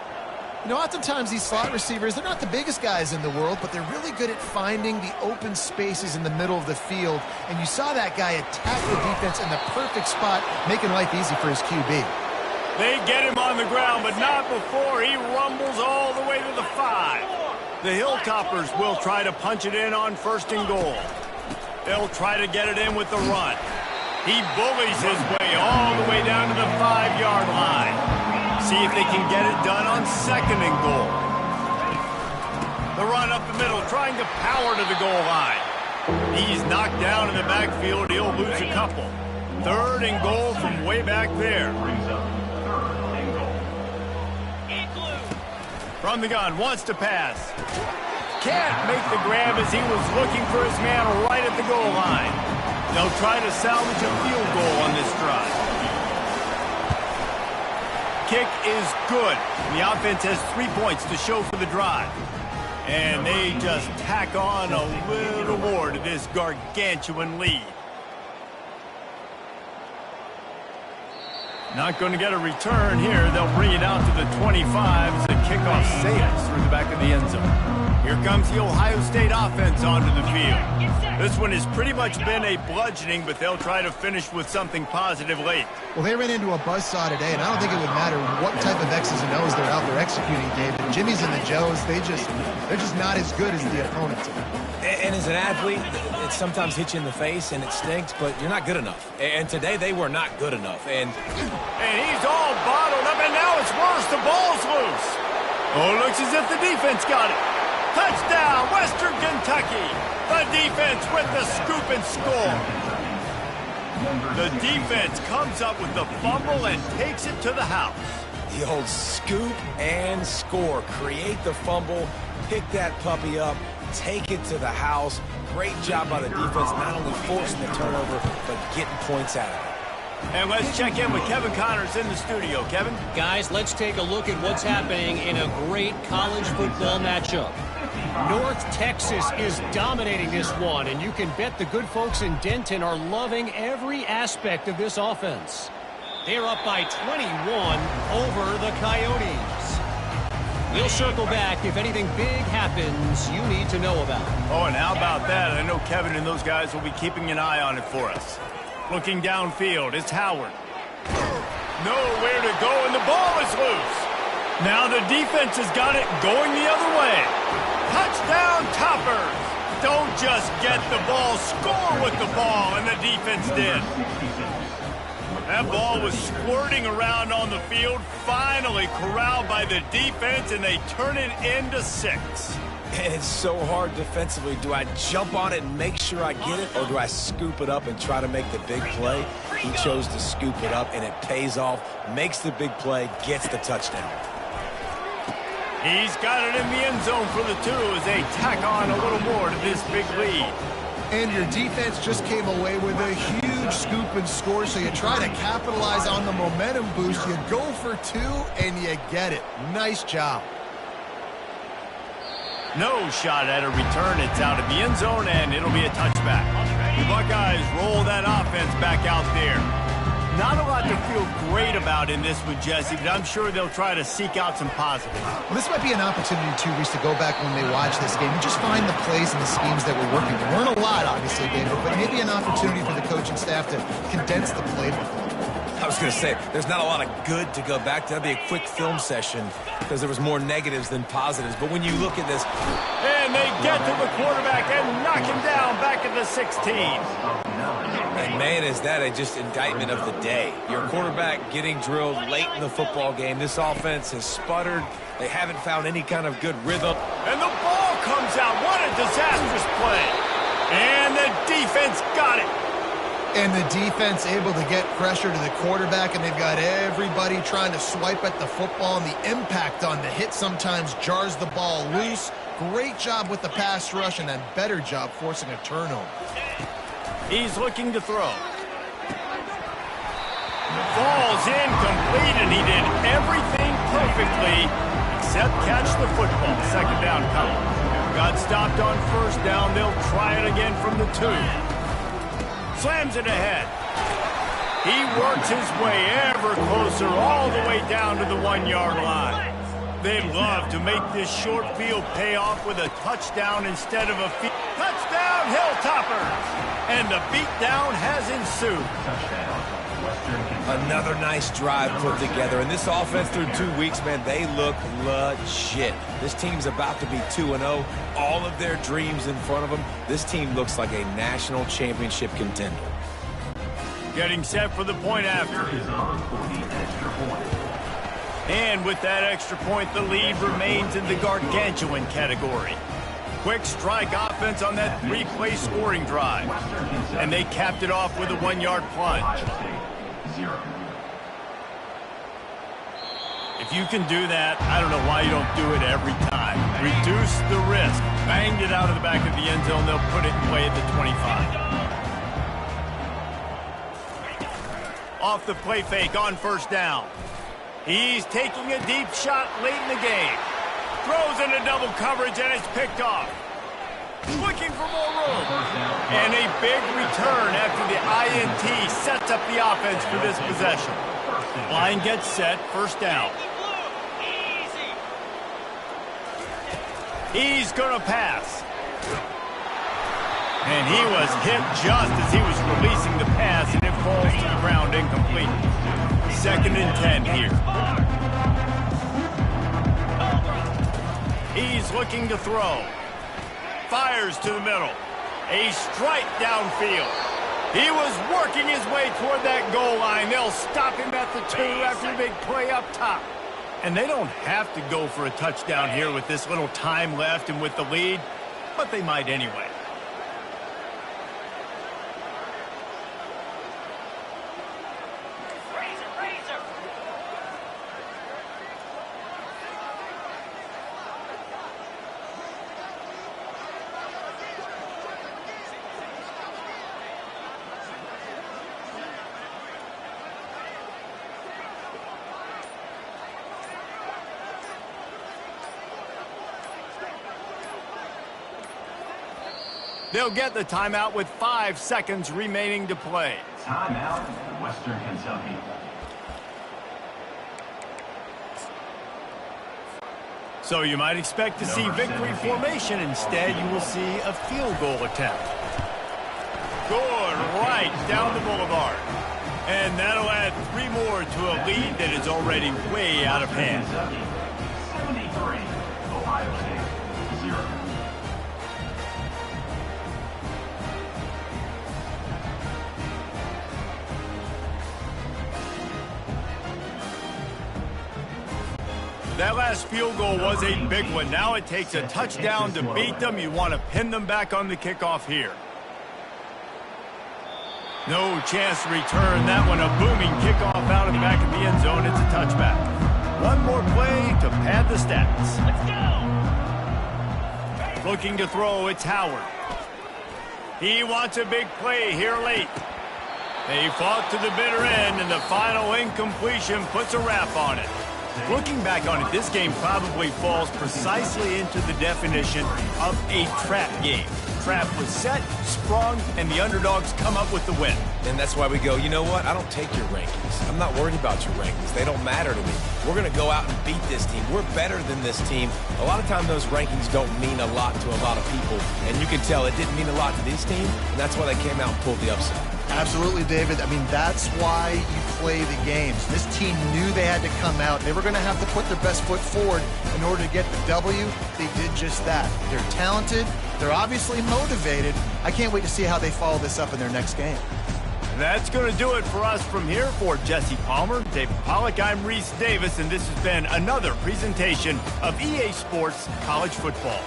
You know, oftentimes these slot receivers, they're not the biggest guys in the world, but they're really good at finding the open spaces in the middle of the field. And you saw that guy attack the defense in the perfect spot, making life easy for his QB. They get him on the ground, but not before he rumbles all the way to the 5. The Hilltoppers will try to punch it in on 1st and goal. They'll try to get it in with the run. He bullies his way all the way down to the 5-yard line. See if they can get it done on 2nd and goal. The run up the middle, trying to power to the goal line. He's knocked down in the backfield. He'll lose a couple. 3rd and goal from way back there. From the gun, wants to pass. Can't make the grab as he was looking for his man right at the goal line. They'll try to salvage a field goal on this drive. Kick is good. The offense has 3 points to show for the drive. And they just tack on a little more to this gargantuan lead. Not going to get a return here. They'll bring it out to the 25 as the kickoff sails through the back of the end zone. Here comes the Ohio State offense onto the field. This one has pretty much been a bludgeoning, but they'll try to finish with something positive late. Well, they ran into a buzzsaw today, and I don't think it would matter what type of X's and O's they're out there executing, David. Jimmy's and the Joes, they're just not as good as the opponent. And as an athlete, it sometimes hits you in the face and it stinks, but you're not good enough. And today they were not good enough. And he's all bottled up, and now it's worse. The ball's loose. Oh, looks as if the defense got it. Touchdown, Western Kentucky. The defense with the scoop and score. The defense comes up with the fumble and takes it to the house. The old scoop and score. Create the fumble, pick that puppy up, take it to the house. Great job by the defense, not only forcing the turnover, but getting points out of it. And let's check in with Kevin Connors in the studio. Kevin? Guys, let's take a look at what's happening in a great college football matchup. North Texas is dominating this one, and you can bet the good folks in Denton are loving every aspect of this offense. They're up by 21 over the Coyotes. We'll circle back if anything big happens you need to know about. Oh, and how about that? I know Kevin and those guys will be keeping an eye on it for us. Looking downfield, it's Howard. Nowhere to go, and the ball is loose. Now the defense has got it going the other way. Touchdown, Toppers. Don't just get the ball, score with the ball, and the defense did. That ball was squirting around on the field, finally corralled by the defense, and they turn it into 6. And it's so hard defensively. Do I jump on it and make sure I get it, or do I scoop it up and try to make the big play? He chose to scoop it up, and it pays off, makes the big play, gets the touchdown. He's got it in the end zone for the 2 as they tack on a little more to this big lead. And your defense just came away with a huge scoop and score, so you try to capitalize on the momentum boost. You go for 2, and you get it. Nice job. No shot at a return. It's out of the end zone, and it'll be a touchback. The Buckeyes roll that offense back out there. Not a lot to feel great about in this one, Jesse, but I'm sure they'll try to seek out some positives. Well, this might be an opportunity, too, Reese, to go back when they watch this game and just find the plays and the schemes that were working. There weren't a lot, obviously, David, but maybe an opportunity for the coaching staff to condense the playbook. I was going to say, there's not a lot of good to go back to. That'd be a quick film session because there was more negatives than positives. But when you look at this... And they get to the quarterback and knock him down back at the 16. And man, is that just indictment of the day. Your quarterback getting drilled late in the football game. This offense has sputtered. They haven't found any kind of good rhythm. And the ball comes out. What a disastrous play. And the defense got it. And the defense able to get pressure to the quarterback, and they've got everybody trying to swipe at the football, and the impact on the hit sometimes jars the ball loose. Great job with the pass rush, and a better job forcing a turnover. He's looking to throw. Falls incomplete, and he did everything perfectly except catch the football. Second down coming. Got stopped on first down. They'll try it again from the 2. Slams it ahead. He works his way ever closer all the way down to the 1-yard line. They'd love to make this short field pay off with a touchdown instead of a field. Touchdown, Hilltoppers! And the beatdown has ensued. Another nice drive put together. And this offense through 2 weeks, man, they look legit. This team's about to be 2-0. All of their dreams in front of them. This team looks like a national championship contender. Getting set for the point after. And with that extra point, the lead remains in the gargantuan category. Quick strike offense on that 3-play scoring drive. And they capped it off with a 1-yard plunge. If you can do that, I don't know why you don't do it every time. Reduce the risk. Banged it out of the back of the end zone. They'll put it in play at the 25. Off the play fake on first down. He's taking a deep shot late in the game. Throws into double coverage, and it's picked off. Looking for more room. And a big return after the INT sets up the offense for this possession. Line gets set, first down. He's going to pass. And he was hit just as he was releasing the pass, and it falls to the ground incomplete. 2nd and 10 here. He's looking to throw. Fires to the middle. A strike downfield. He was working his way toward that goal line. They'll stop him at the 2 after a big play up top. And they don't have to go for a touchdown here with this little time left and with the lead, but they might anyway. They'll get the timeout with 5 seconds remaining to play. Timeout, Western Kentucky. So you might expect to see victory formation. Instead, you will see a field goal attempt. Good, right down the boulevard. And that'll add 3 more to a lead that is already way out of hand. 73, Ohio State, 0. That last field goal was a big one. Now it takes a touchdown to beat them. You want to pin them back on the kickoff here. No chance to return that one. A booming kickoff out of the back of the end zone. It's a touchback. One more play to pad the stats. Let's go. Looking to throw, it's Howard. He wants a big play here late. They fought to the bitter end, and the final incompletion puts a wrap on it. Looking back on it, this game probably falls precisely into the definition of a trap game. Trap was set, sprung, and the underdogs come up with the win. And that's why we go, you know what? I don't take your rankings. I'm not worried about your rankings. They don't matter to me. We're going to go out and beat this team. We're better than this team. A lot of time those rankings don't mean a lot to a lot of people. And you can tell it didn't mean a lot to this team. And that's why they came out and pulled the upset. Absolutely, David. I mean, that's why you play the games. This team knew they had to come out. They were going to have to put their best foot forward in order to get the W. They did just that. They're talented. They're obviously motivated. I can't wait to see how they follow this up in their next game. That's going to do it for us from here. For Jesse Palmer, David Pollack, I'm Reese Davis, and this has been another presentation of EA Sports College Football.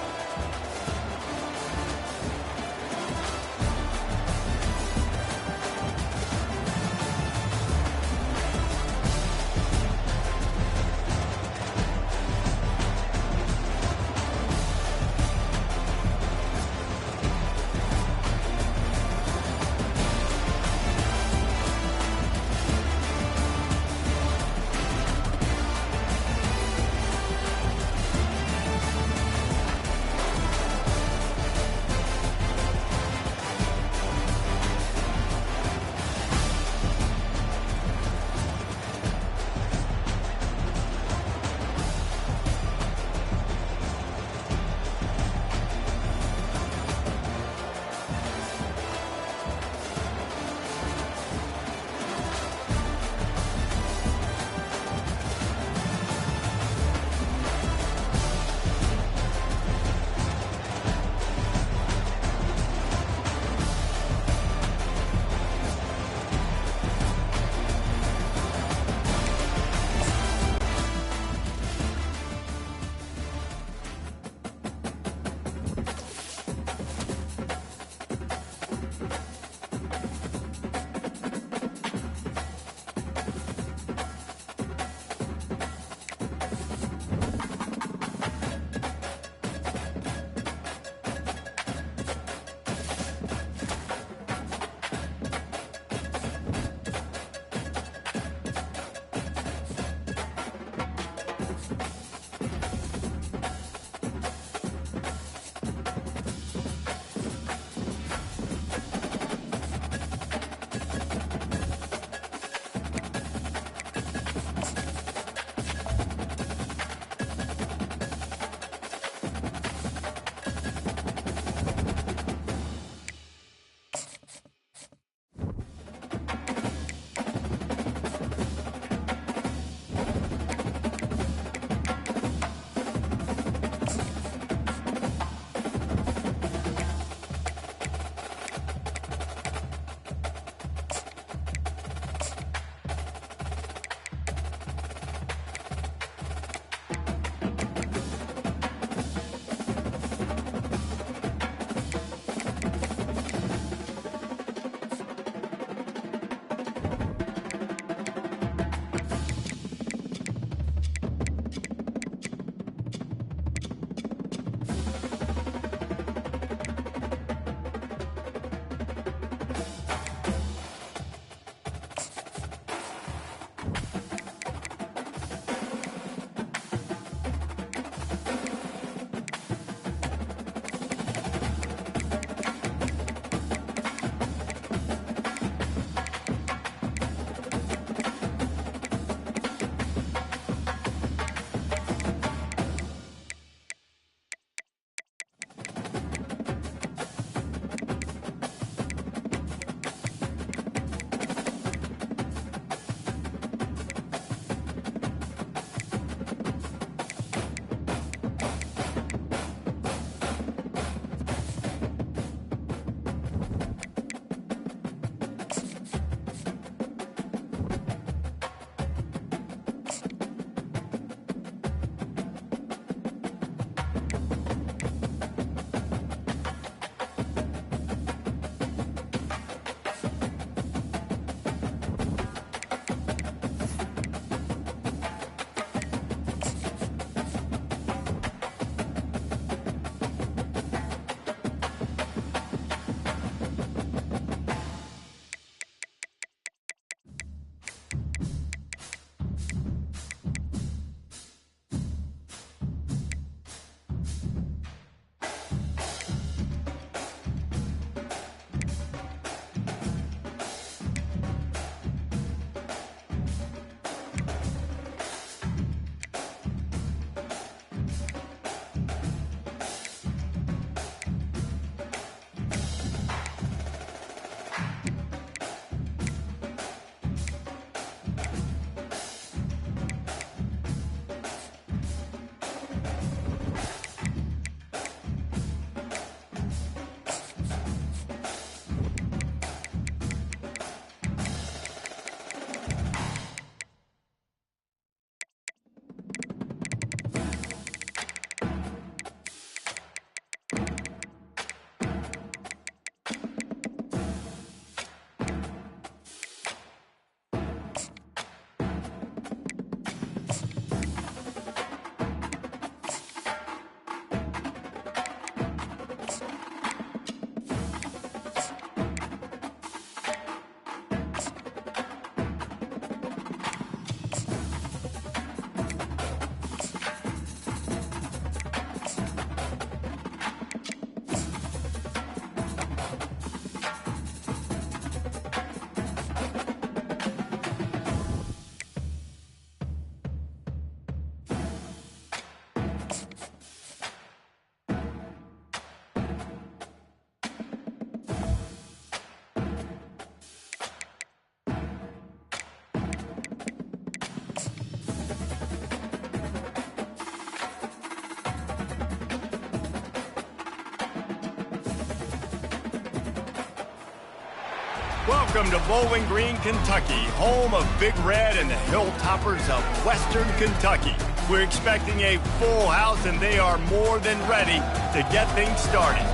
Welcome to Bowling Green, Kentucky, home of Big Red and the Hilltoppers of Western Kentucky. We're expecting a full house, and they are more than ready to get things started.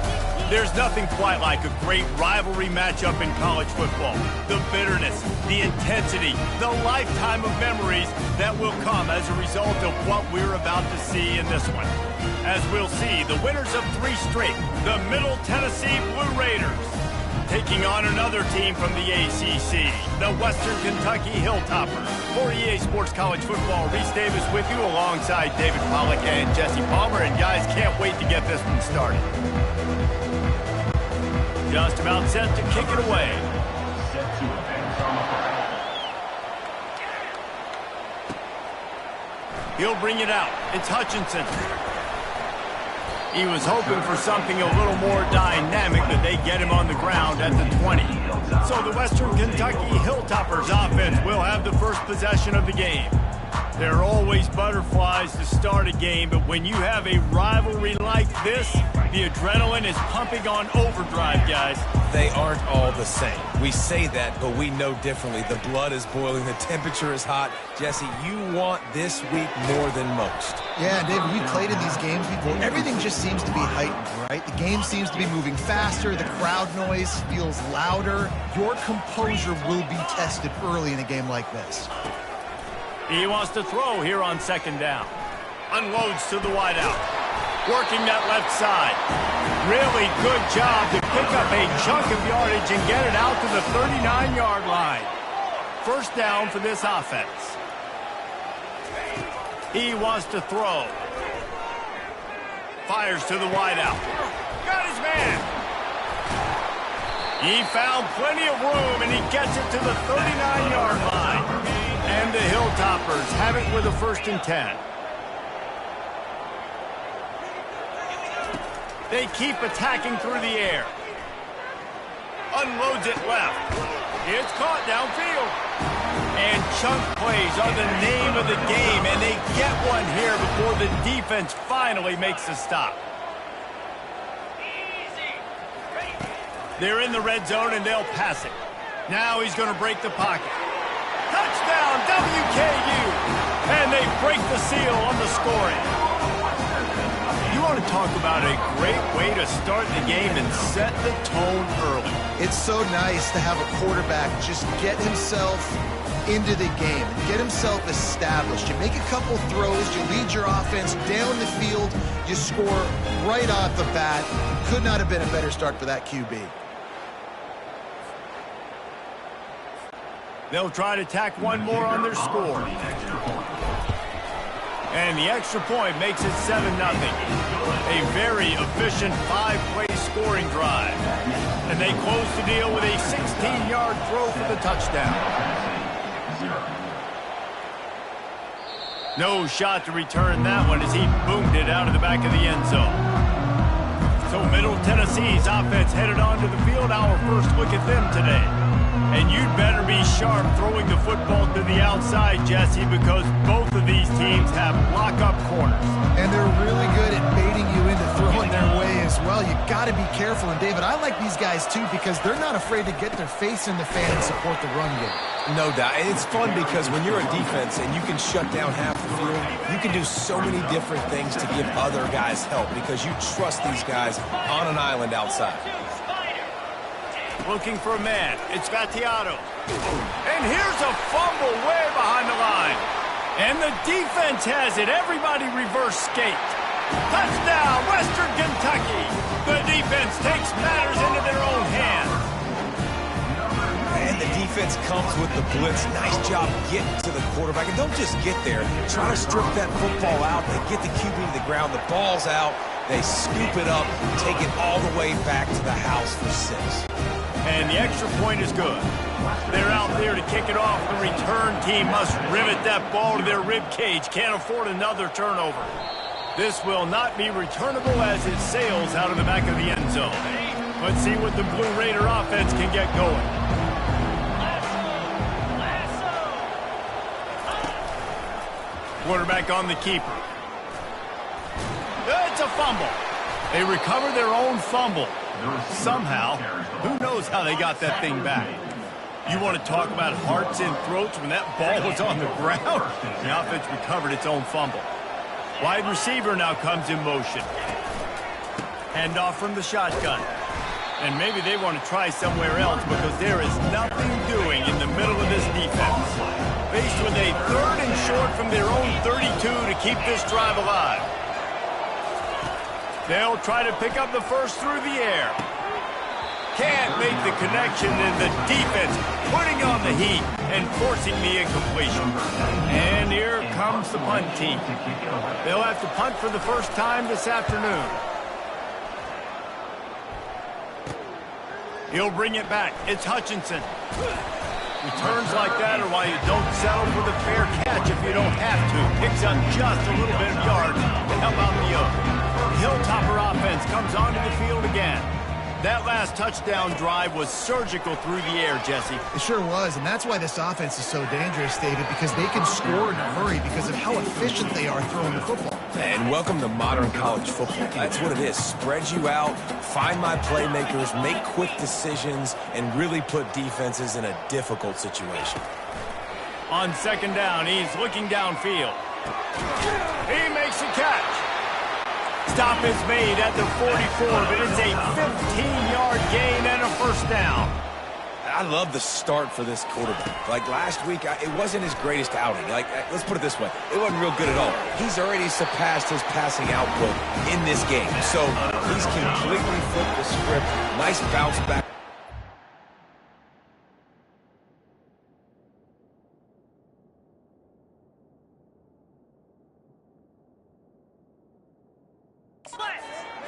There's nothing quite like a great rivalry matchup in college football. The bitterness, the intensity, the lifetime of memories that will come as a result of what we're about to see in this one. As we'll see, the winners of 3 straight, the Middle Tennessee Blue Raiders, taking on another team from the ACC, the Western Kentucky Hilltoppers. For EA Sports College Football, Reese Davis with you alongside David Pollack and Jesse Palmer. And guys, can't wait to get this one started. Just about set to kick it away. Set to advance on the play. He'll bring it out. It's Hutchinson. He was hoping for something a little more dynamic, but they get him on the ground at the 20. So the Western Kentucky Hilltoppers offense will have the first possession of the game. There are always butterflies to start a game, but when you have a rivalry like this, the adrenaline is pumping on overdrive, guys. They aren't all the same. We say that, but we know differently. The blood is boiling. The temperature is hot. Jesse, you want this week more than most. Yeah, David, we played in these games before. Everything just seems to be heightened, right? The game seems to be moving faster. The crowd noise feels louder. Your composure will be tested early in a game like this. He wants to throw here on second down. Unloads to the wideout. Working that left side. Really good job to pick up a chunk of yardage and get it out to the 39-yard line. First down for this offense. He wants to throw. Fires to the wideout. Got his man. He found plenty of room, and he gets it to the 39-yard line. And the Hilltoppers have it with a 1st and 10. They keep attacking through the air. Unloads it left. It's caught downfield. And chunk plays are the name of the game, and they get one here before the defense finally makes a stop. They're in the red zone, and they'll pass it. Now he's going to break the pocket. Touchdown, WKU! And they break the seal on the scoring. You want to talk about a great way to start the game and set the tone early. It's so nice to have a quarterback just get himself into the game, get himself established. You make a couple throws, you lead your offense down the field, you score right off the bat. Could not have been a better start for that QB. They'll try to tack one more on their score. And the extra point makes it 7-0. A very efficient 5-play scoring drive. And they close the deal with a 16-yard throw for the touchdown. No shot to return that one as he boomed it out of the back of the end zone. So Middle Tennessee's offense headed onto the field. Our first look at them today. And you'd better be sharp throwing the football to the outside, Jesse, because both of these teams have lock-up corners. And they're really good at baiting you into throwing their way as well. You got to be careful. And, David, I like these guys, too, because they're not afraid to get their face in the fan and support the run game. No doubt. And it's fun because when you're a defense and you can shut down half the field, you can do so many different things to give other guys help because you trust these guys on an island outside. Looking for a man. It's Gattiato. And here's a fumble way behind the line. And the defense has it. Everybody reverse skate. Touchdown, Western Kentucky. The defense takes matters into their own hands. And the defense comes with the blitz. Nice job getting to the quarterback. And don't just get there. Try to strip that football out. They get the QB to the ground. The ball's out. They scoop it up, take it all the way back to the house for 6. And the extra point is good. They're out there to kick it off. The return team must rivet that ball to their rib cage. Can't afford another turnover. This will not be returnable as it sails out of the back of the end zone. Let's see what the Blue Raider offense can get going. Quarterback on the keeper. It's a fumble. They recover their own fumble. Somehow, who knows how they got that thing back. You want to talk about hearts and throats when that ball was on the ground? The offense recovered its own fumble. Wide receiver now comes in motion. Handoff from the shotgun. And maybe they want to try somewhere else because there is nothing doing in the middle of this defense. Faced with a 3rd and short from their own 32 to keep this drive alive. They'll try to pick up the first through the air. Can't make the connection, and the defense putting on the heat and forcing the incompletion. And here comes the punt team. They'll have to punt for the first time this afternoon. He'll bring it back. It's Hutchinson. Returns like that are why you don't settle for the fair catch if you don't have to. Picks up just a little bit of yards to help out the other. Hilltopper offense comes onto the field again. That last touchdown drive was surgical through the air, Jesse. It sure was, and that's why this offense is so dangerous, David, because they can score in a hurry because of how efficient they are throwing the football. And welcome to modern college football. That's what it is. Spread you out, find my playmakers, make quick decisions, and really put defenses in a difficult situation. On 2nd down, he's looking downfield. He makes a catch. Stop is made at the 44, but it's a 15-yard gain and a first down. I love the start for this quarterback. Like last week, it wasn't his greatest outing. Let's put it this way. It wasn't real good at all. He's already surpassed his passing output in this game. So he's completely flipped the script. Nice bounce back.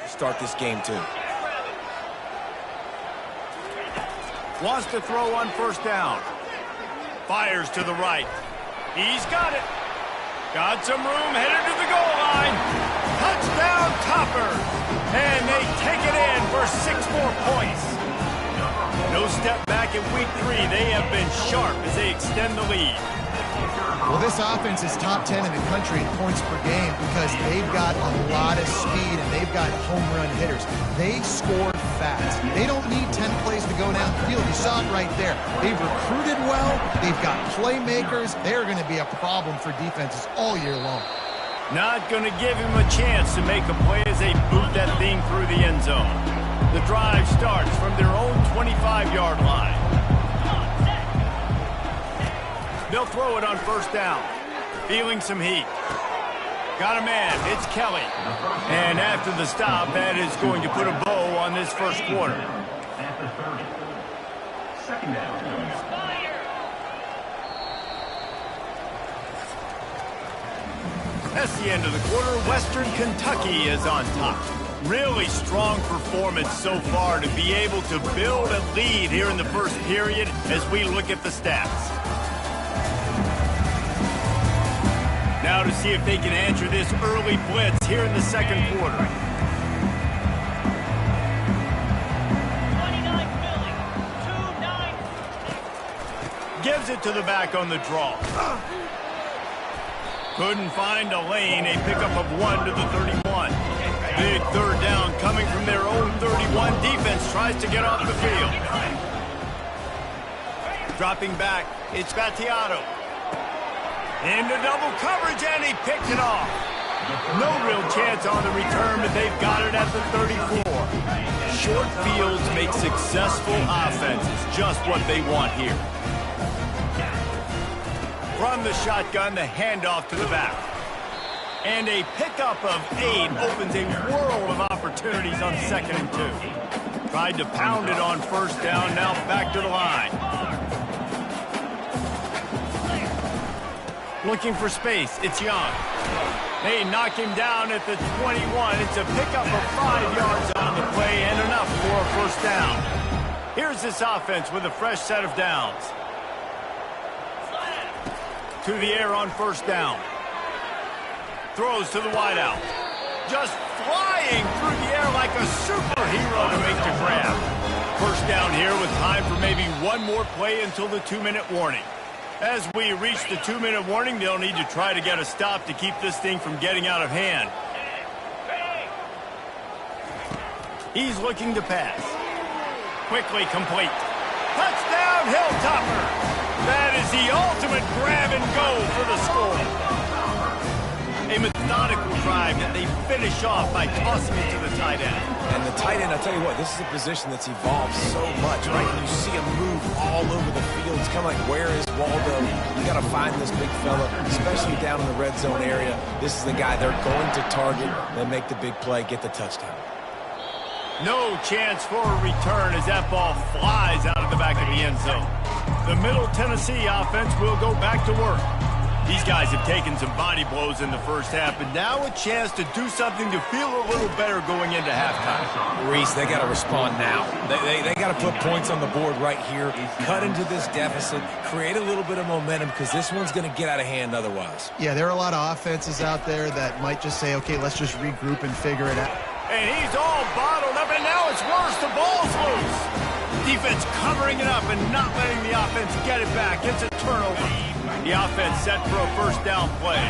Start this game too. Wants to throw on 1st down. Fires to the right. He's got it. Got some room, headed to the goal line. Touchdown Topper. And they take it in for 6 more points. No step back in week 3. They have been sharp as they extend the lead. Well, this offense is top 10 in the country in points per game because they've got a lot of speed and they've got home run hitters. They scored fast. They don't need 10 plays to go down the field. You saw it right there. They've recruited well. They've got playmakers. They're going to be a problem for defenses all year long. Not going to give him a chance to make a play as they boot that thing through the end zone. The drive starts from their own 25-yard line. They'll throw it on 1st down. Feeling some heat. Got a man. It's Kelly. And after the stop, that is going to put a bow on this first quarter. At the 30. 2nd down. That's the end of the quarter. Western Kentucky is on top. Really strong performance so far to be able to build a lead here in the first period as we look at the stats. Now to see if they can answer this early blitz here in the 2nd quarter. 29 Philly, 2-9. Gives it to the back on the draw. Couldn't find a lane. A pickup of 1 to the 31. Big 3rd down coming from their own 31. Defense tries to get off the field. Dropping back, it's Battiato. Into double coverage, and he picked it off. No real chance on the return, but they've got it at the 34. Short fields make successful offenses, just what they want here. From the shotgun, the handoff to the back. And a pickup of 8 opens a world of opportunities on 2nd and 2. Tried to pound it on 1st down, now back to the line. Looking for space, it's Young. They knock him down at the 21. It's a pickup of 5 yards on the play and enough for a 1st down. Here's this offense with a fresh set of downs. To the air on 1st down. Throws to the wideout. Just flying through the air like a superhero to make the grab. 1st down here with time for maybe one more play until the 2-minute warning. As we reach the 2-minute warning, they'll need to try to get a stop to keep this thing from getting out of hand. He's looking to pass. Quickly complete. Touchdown, from Hilltopper. That is the ultimate grab and go for the score. A methodical drive that they finish off by tossing it to the tight end. And the tight end, I'll tell you what, this is a position that's evolved so much, right? And you see him move all over the field. It's kind of like, where is Waldo? You got to find this big fella, especially down in the red zone area. This is the guy they're going to target and make the big play, get the touchdown. No chance for a return as that ball flies out of the back of the end zone. The Middle Tennessee offense will go back to work. These guys have taken some body blows in the first half, but now a chance to do something to feel a little better going into halftime. Reese, they got to respond now. They got to put points on the board right here, cut into this deficit, create a little bit of momentum, because this one's going to get out of hand otherwise. Yeah, there are a lot of offenses out there that might just say, okay, let's just regroup and figure it out. And he's all bottled up, and now it's worse. The ball's loose. Defense covering it up and not letting the offense get it back. It's a turnover. The offense set for a first down play.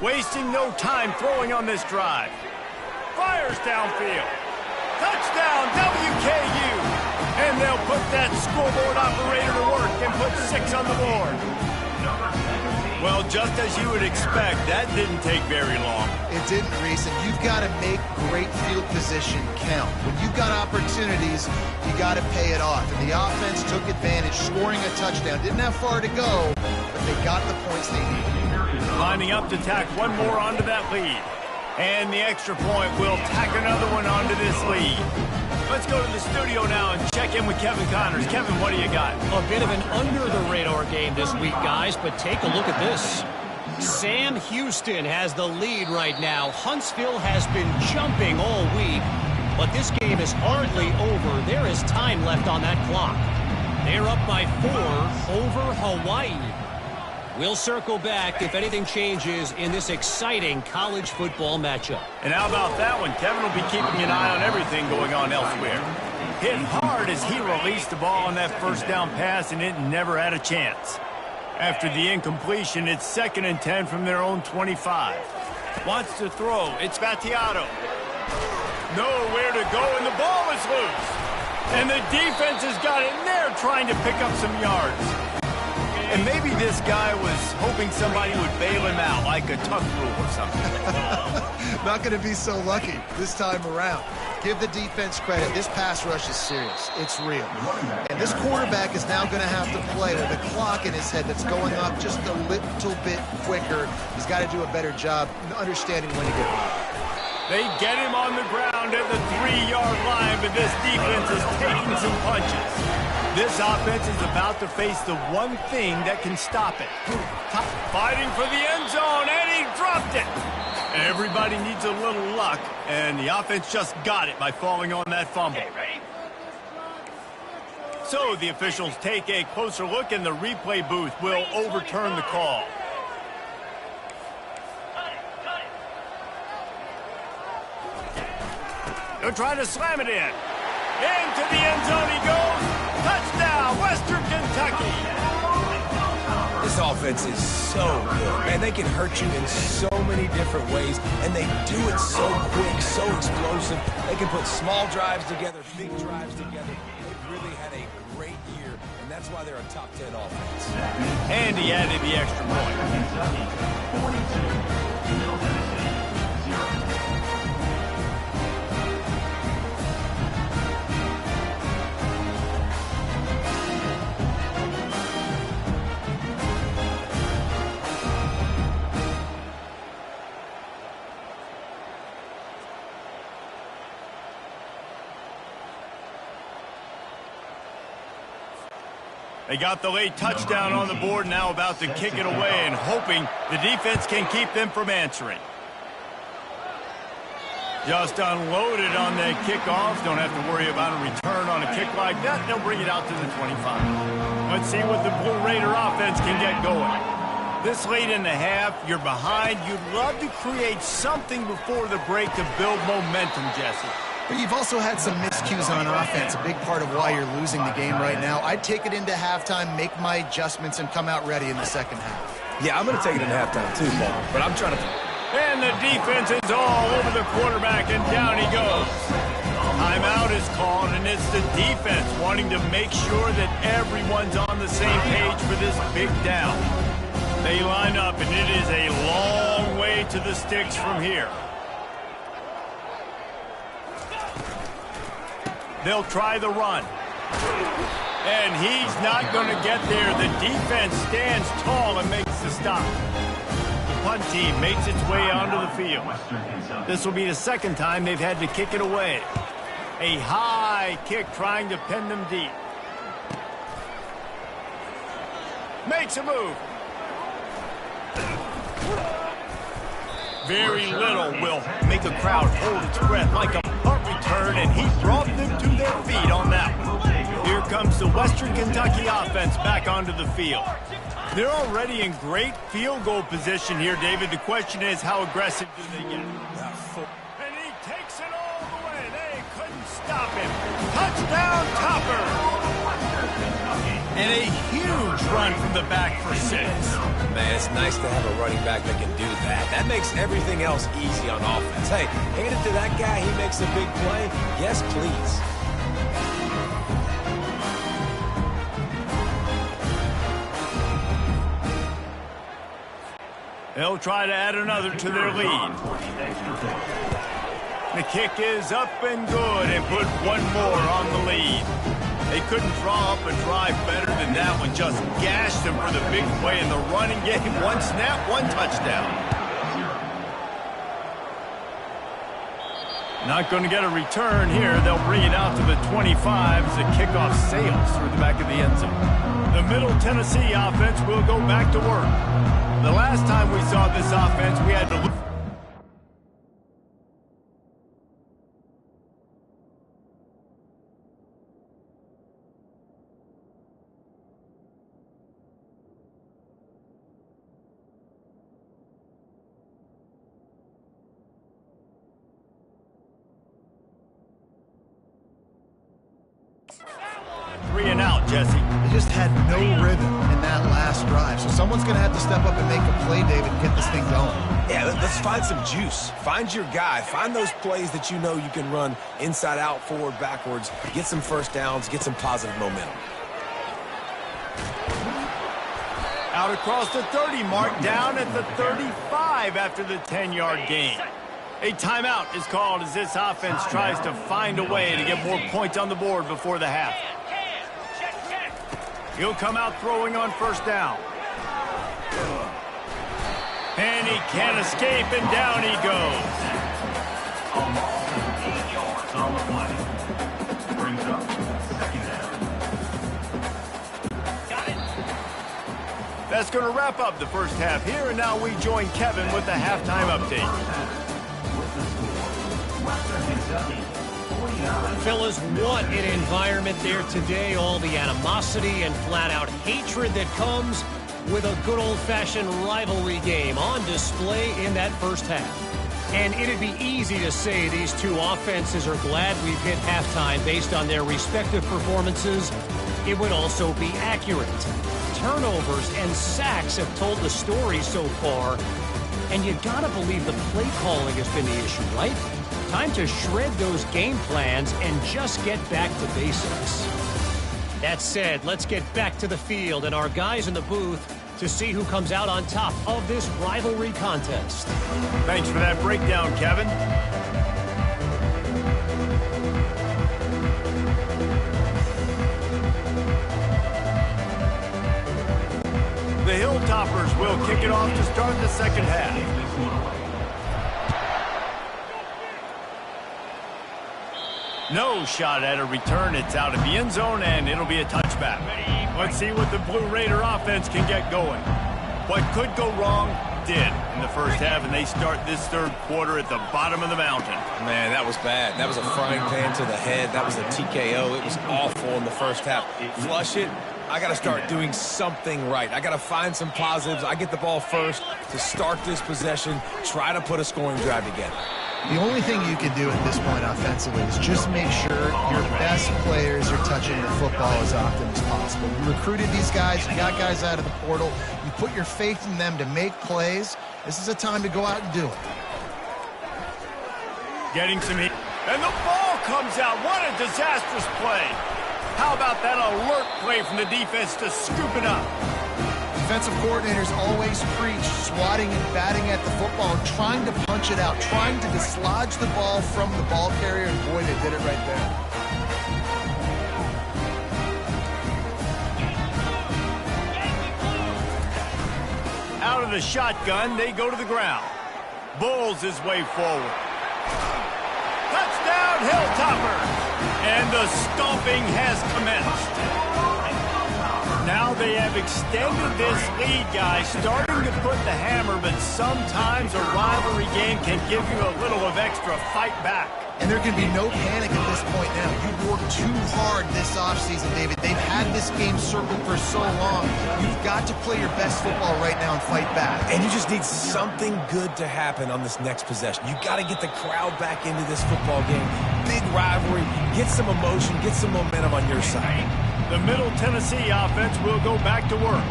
Wasting no time throwing on this drive. Fires downfield. Touchdown, WKU. And they'll put that scoreboard operator to work and put 6 on the board. Well, just as you would expect, that didn't take very long. It didn't, Reese, and you've got to make great field position count. When you've got opportunities, you got to pay it off. And the offense took advantage, scoring a touchdown. Didn't have far to go, but they got the points they needed. Lining up to tack one more onto that lead. And the extra point will tack another one onto this lead. Let's go to the studio now and check in with Kevin Connors. Kevin, what do you got? A bit of an under-the-radar game this week, guys, but take a look at this. Sam Houston has the lead right now. Huntsville has been jumping all week, but this game is hardly over. There is time left on that clock. They're up by 4 over Hawaii. We'll circle back if anything changes in this exciting college football matchup. And how about that one? Kevin will be keeping an eye on everything going on elsewhere. Hit hard as he released the ball on that first down pass, and it never had a chance. After the incompletion, it's 2nd and 10 from their own 25. Wants to throw. It's Battiato. Nowhere to go, and the ball is loose. And the defense has got in there trying to pick up some yards. And maybe this guy was hoping somebody would bail him out, like a tuck rule or something. Not going to be so lucky this time around. Give the defense credit. This pass rush is serious. It's real. And this quarterback is now going to have to play with a clock in his head that's going up just a little bit quicker. He's got to do a better job understanding when to get it. They get him on the ground at the 3-yard line, but this defense is taking some punches. This offense is about to face the one thing that can stop it. Fighting for the end zone, and he dropped it. Everybody needs a little luck, and the offense just got it by falling on that fumble. Okay, ready? So the officials take a closer look, and the replay booth will overturn the call. They're trying to slam it in. Into the end zone he goes. Touchdown, Western Kentucky. This offense is so good, man. They can hurt you in so many different ways, and they do it so quick, so explosive. They can put small drives together, big drives together. They've really had a great year, and that's why they're a top 10 offense. And he added the extra point. 42, Middle Tennessee, 0. They got the late touchdown on the board, now about to kick it away and hoping the defense can keep them from answering. Just unloaded on the kickoff. Don't have to worry about a return on a kick like that. They'll bring it out to the 25. Let's see what the Blue Raider offense can get going. This late in the half, you're behind. You'd love to create something before the break to build momentum, Jesse. But you've also had some miscues on offense, a big part of why you're losing the game right now. I'd take it into halftime, make my adjustments, and come out ready in the second half. Yeah, I'm going to take it in halftime too, Paul, but I'm trying to... And the defense is all over the quarterback, and down he goes. called, and it's the defense wanting to make sure that everyone's on the same page for this big down. They line up, and it is a long way to the sticks from here. They'll try the run. And he's not going to get there. The defense stands tall and makes the stop. The punt team makes its way onto the field. This will be the second time they've had to kick it away. A high kick trying to pin them deep. Makes a move. Very little will make a crowd hold its breath like a punt return, and he brought them to their feet on that one. Here comes the Western Kentucky offense back onto the field. They're already in great field goal position here, David. The question is, how aggressive do they get? And he takes it all the way. They couldn't stop him. Touchdown, Topper! And a huge run from the back for 6. Man, it's nice to have a running back that can do that. That makes everything else easy on offense. Hey, hand it to that guy. He makes a big play. Yes, please. They'll try to add another to their lead. The kick is up and good and put one more on the lead. They couldn't draw up a drive better than that one. Just gashed them for the big play in the running game. One snap, one touchdown. Not going to get a return here. They'll bring it out to the 25 as the kickoff sails through the back of the end zone. The Middle Tennessee offense will go back to work. The last time we saw this offense, we had to look. Three and out, Jesse. They just had no rhythm in that last drive. So someone's going to have to step up and make a play, David, and get this thing going. Yeah, let's find some juice. Find your guy. Find those plays that you know you can run inside out, forward, backwards. Get some first downs. Get some positive momentum. Out across the 30 mark, down at the 35 after the 10-yard gain. A timeout is called as this offense tries to find a way to get more points on the board before the half. He'll come out throwing on first down. And he can't escape, and down he goes. On the play. Brings up second down. Got it. That's going to wrap up the first half here, and now we join Kevin with the halftime update. Fellas, what an environment there today. All the animosity and flat-out hatred that comes with a good old-fashioned rivalry game on display in that first half. And it'd be easy to say these two offenses are glad we've hit halftime based on their respective performances. It would also be accurate. Turnovers and sacks have told the story so far. And you gotta believe the play calling has been the issue, right? Time to shred those game plans and just get back to basics. That said, let's get back to the field and our guys in the booth to see who comes out on top of this rivalry contest. Thanks for that breakdown, Kevin. The Hilltoppers will kick it off to start the second half. No shot at a return. It's out of the end zone, and it'll be a touchback. Let's see what the Blue Raider offense can get going. What could go wrong did in the first half, and they start this third quarter at the bottom of the mountain. Man, that was bad. That was a frying pan to the head. That was a TKO. It was awful in the first half. Flush it. I got to start doing something right. I got to find some positives. I get the ball first to start this possession, try to put a scoring drive together. The only thing you can do at this point offensively is just make sure your best players are touching the football as often as possible. You recruited these guys. You got guys out of the portal. You put your faith in them to make plays. This is a time to go out and do it. Getting some heat. And the ball comes out. What a disastrous play. How about that alert play from the defense to scoop it up? Defensive coordinators always preach swatting and batting at the football and trying to punch it out, trying to dislodge the ball from the ball carrier, and boy, they did it right there. Out of the shotgun, they go to the ground. Bulls his way forward. Touchdown, Hilltoppers! And the stomping has commenced. Now they have extended this lead, guys, starting to put the hammer, but sometimes a rivalry game can give you a little of extra fight back. And there can be no panic at this point now. You've worked too hard this offseason, David. They've had this game circled for so long. You've got to play your best football right now and fight back. And you just need something good to happen on this next possession. You got to get the crowd back into this football game. Big rivalry. Get some emotion. Get some momentum on your side. The Middle Tennessee offense will go back to work.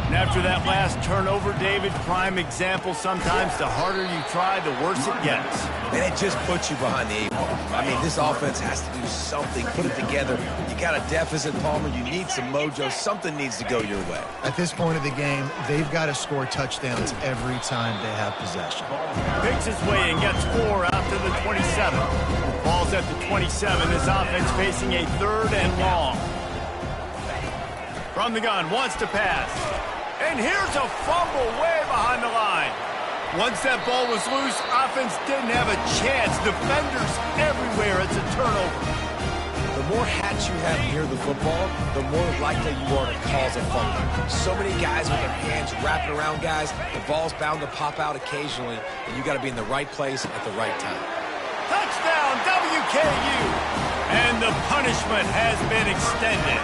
And after that last turnover, David, prime example, sometimes the harder you try, the worse it gets. And it just puts you behind the eight ball. I mean, this offense has to do something, put it together. You got a deficit, Palmer. You need some mojo. Something needs to go your way. At this point of the game, they've got to score touchdowns every time they have possession. Picks his way and gets 4 out to the 27. Ball's at the 27. This offense facing a 3rd and long. From the gun, wants to pass. And here's a fumble way behind the line. Once that ball was loose, offense didn't have a chance. Defenders everywhere. It's a turnover. The more hats you have near the football, the more likely you are to cause a fumble. So many guys with their hands wrapping around guys, the ball's bound to pop out occasionally, and you got to be in the right place at the right time. Touchdown, WKU! And the punishment has been extended.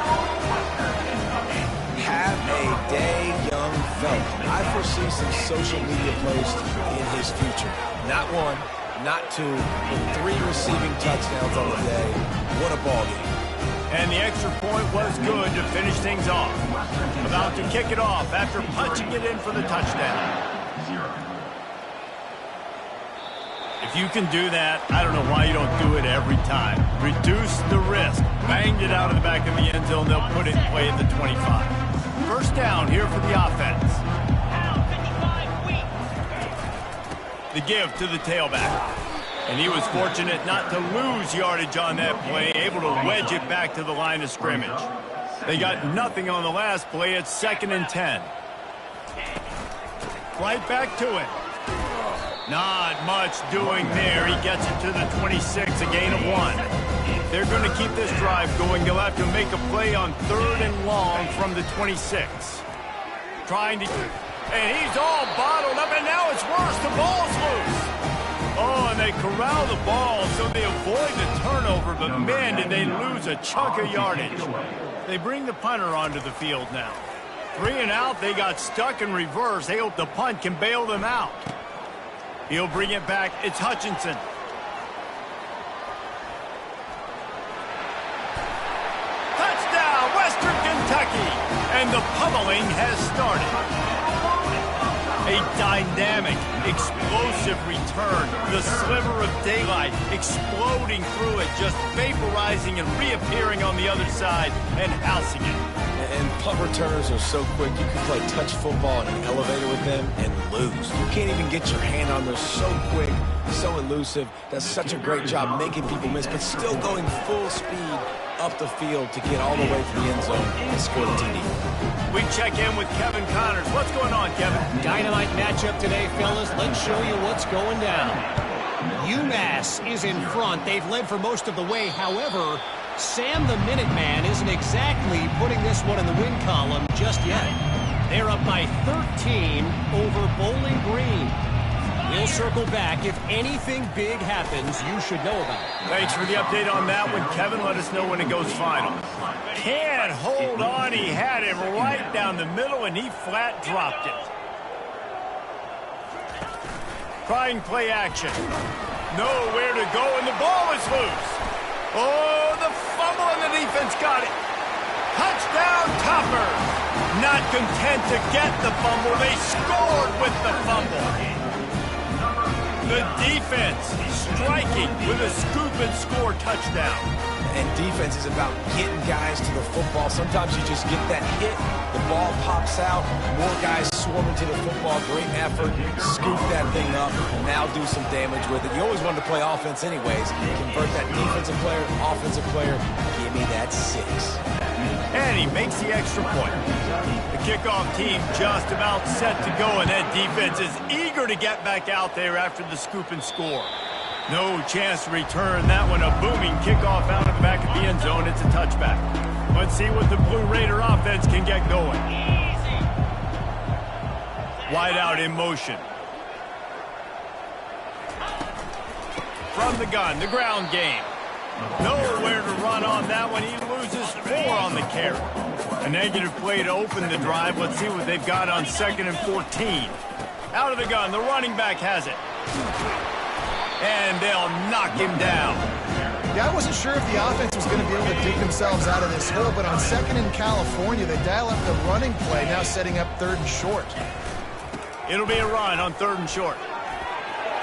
Have a day, young fella. I foresee some social media posts in his future. Not 1, not 2, but 3 receiving touchdowns on the day. What a ball game. And the extra point was good to finish things off. About to kick it off after punching it in for the touchdown. If you can do that, I don't know why you don't do it every time. Reduce the risk. Banged it out of the back of the end zone. They'll put it in play at the 25. First down here for the offense. The give to the tailback. And he was fortunate not to lose yardage on that play, able to wedge it back to the line of scrimmage. They got nothing on the last play. It's 2nd and 10. Right back to it. Not much doing there. He gets it to the 26, a gain of 1. They're going to keep this drive going. They'll have to make a play on 3rd and long from the 26. Trying to... And he's all bottled up, and now it's worse. The ball's loose. Oh, and they corral the ball, so they avoid the turnover, but man, did they lose a chunk of yardage. They bring the punter onto the field now. 3 and out, they got stuck in reverse. They hope the punt can bail them out. He'll bring it back. It's Hutchinson. Touchdown, Western Kentucky. And the pummeling has started. A dynamic, explosive return. The sliver of daylight exploding through it, just vaporizing and reappearing on the other side and housing it. And punt returners are so quick, you can play touch football in an elevator with them and lose. You can't even get your hand on them. So quick, so elusive. Does such a great job making people miss, but still going full speed up the field to get all the way to the end zone and score the TD. We check in with Kevin Connors. What's going on, Kevin? Dynamite matchup today, fellas. Let's show you what's going down. UMass is in front. They've led for most of the way. However, Sam the Minuteman isn't exactly putting this one in the win column just yet. They're up by 13 over Bowling Green. We'll circle back. If anything big happens, you should know about it. Thanks for the update on that one, Kevin. Let us know when it goes final. Can't hold on. He had it right down the middle, and he flat dropped it. Trying play action. Nowhere to go, and the ball is loose. Oh, the fumble, and the defense got it. Touchdown, Toppers. Not content to get the fumble, they scored with the fumble. The defense striking with a scoop and score touchdown. And defense is about getting guys to the football. Sometimes you just get that hit, the ball pops out, more guys swarming to the football. Great effort, scoop that thing up, and now do some damage with it. You always wanted to play offense anyways. Convert that defensive player, offensive player. Give me that 6. And he makes the extra point. The kickoff team just about set to go, and that defense is eager to get back out there after the scoop and score. No chance to return that one. A booming kickoff out of the back of the end zone. It's a touchback. Let's see what the Blue Raider offense can get going. Wide out in motion. From the gun, the ground game. Nowhere to run on that one. He loses 4 on the carry. A negative play to open the drive. Let's see what they've got on 2nd and 14. Out of the gun, the running back has it. And they'll knock him down. Yeah, I wasn't sure if the offense was going to be able to dig themselves out of this hole, but on 2nd in California, they dial up the running play, now setting up 3rd and short. It'll be a run on 3rd and short.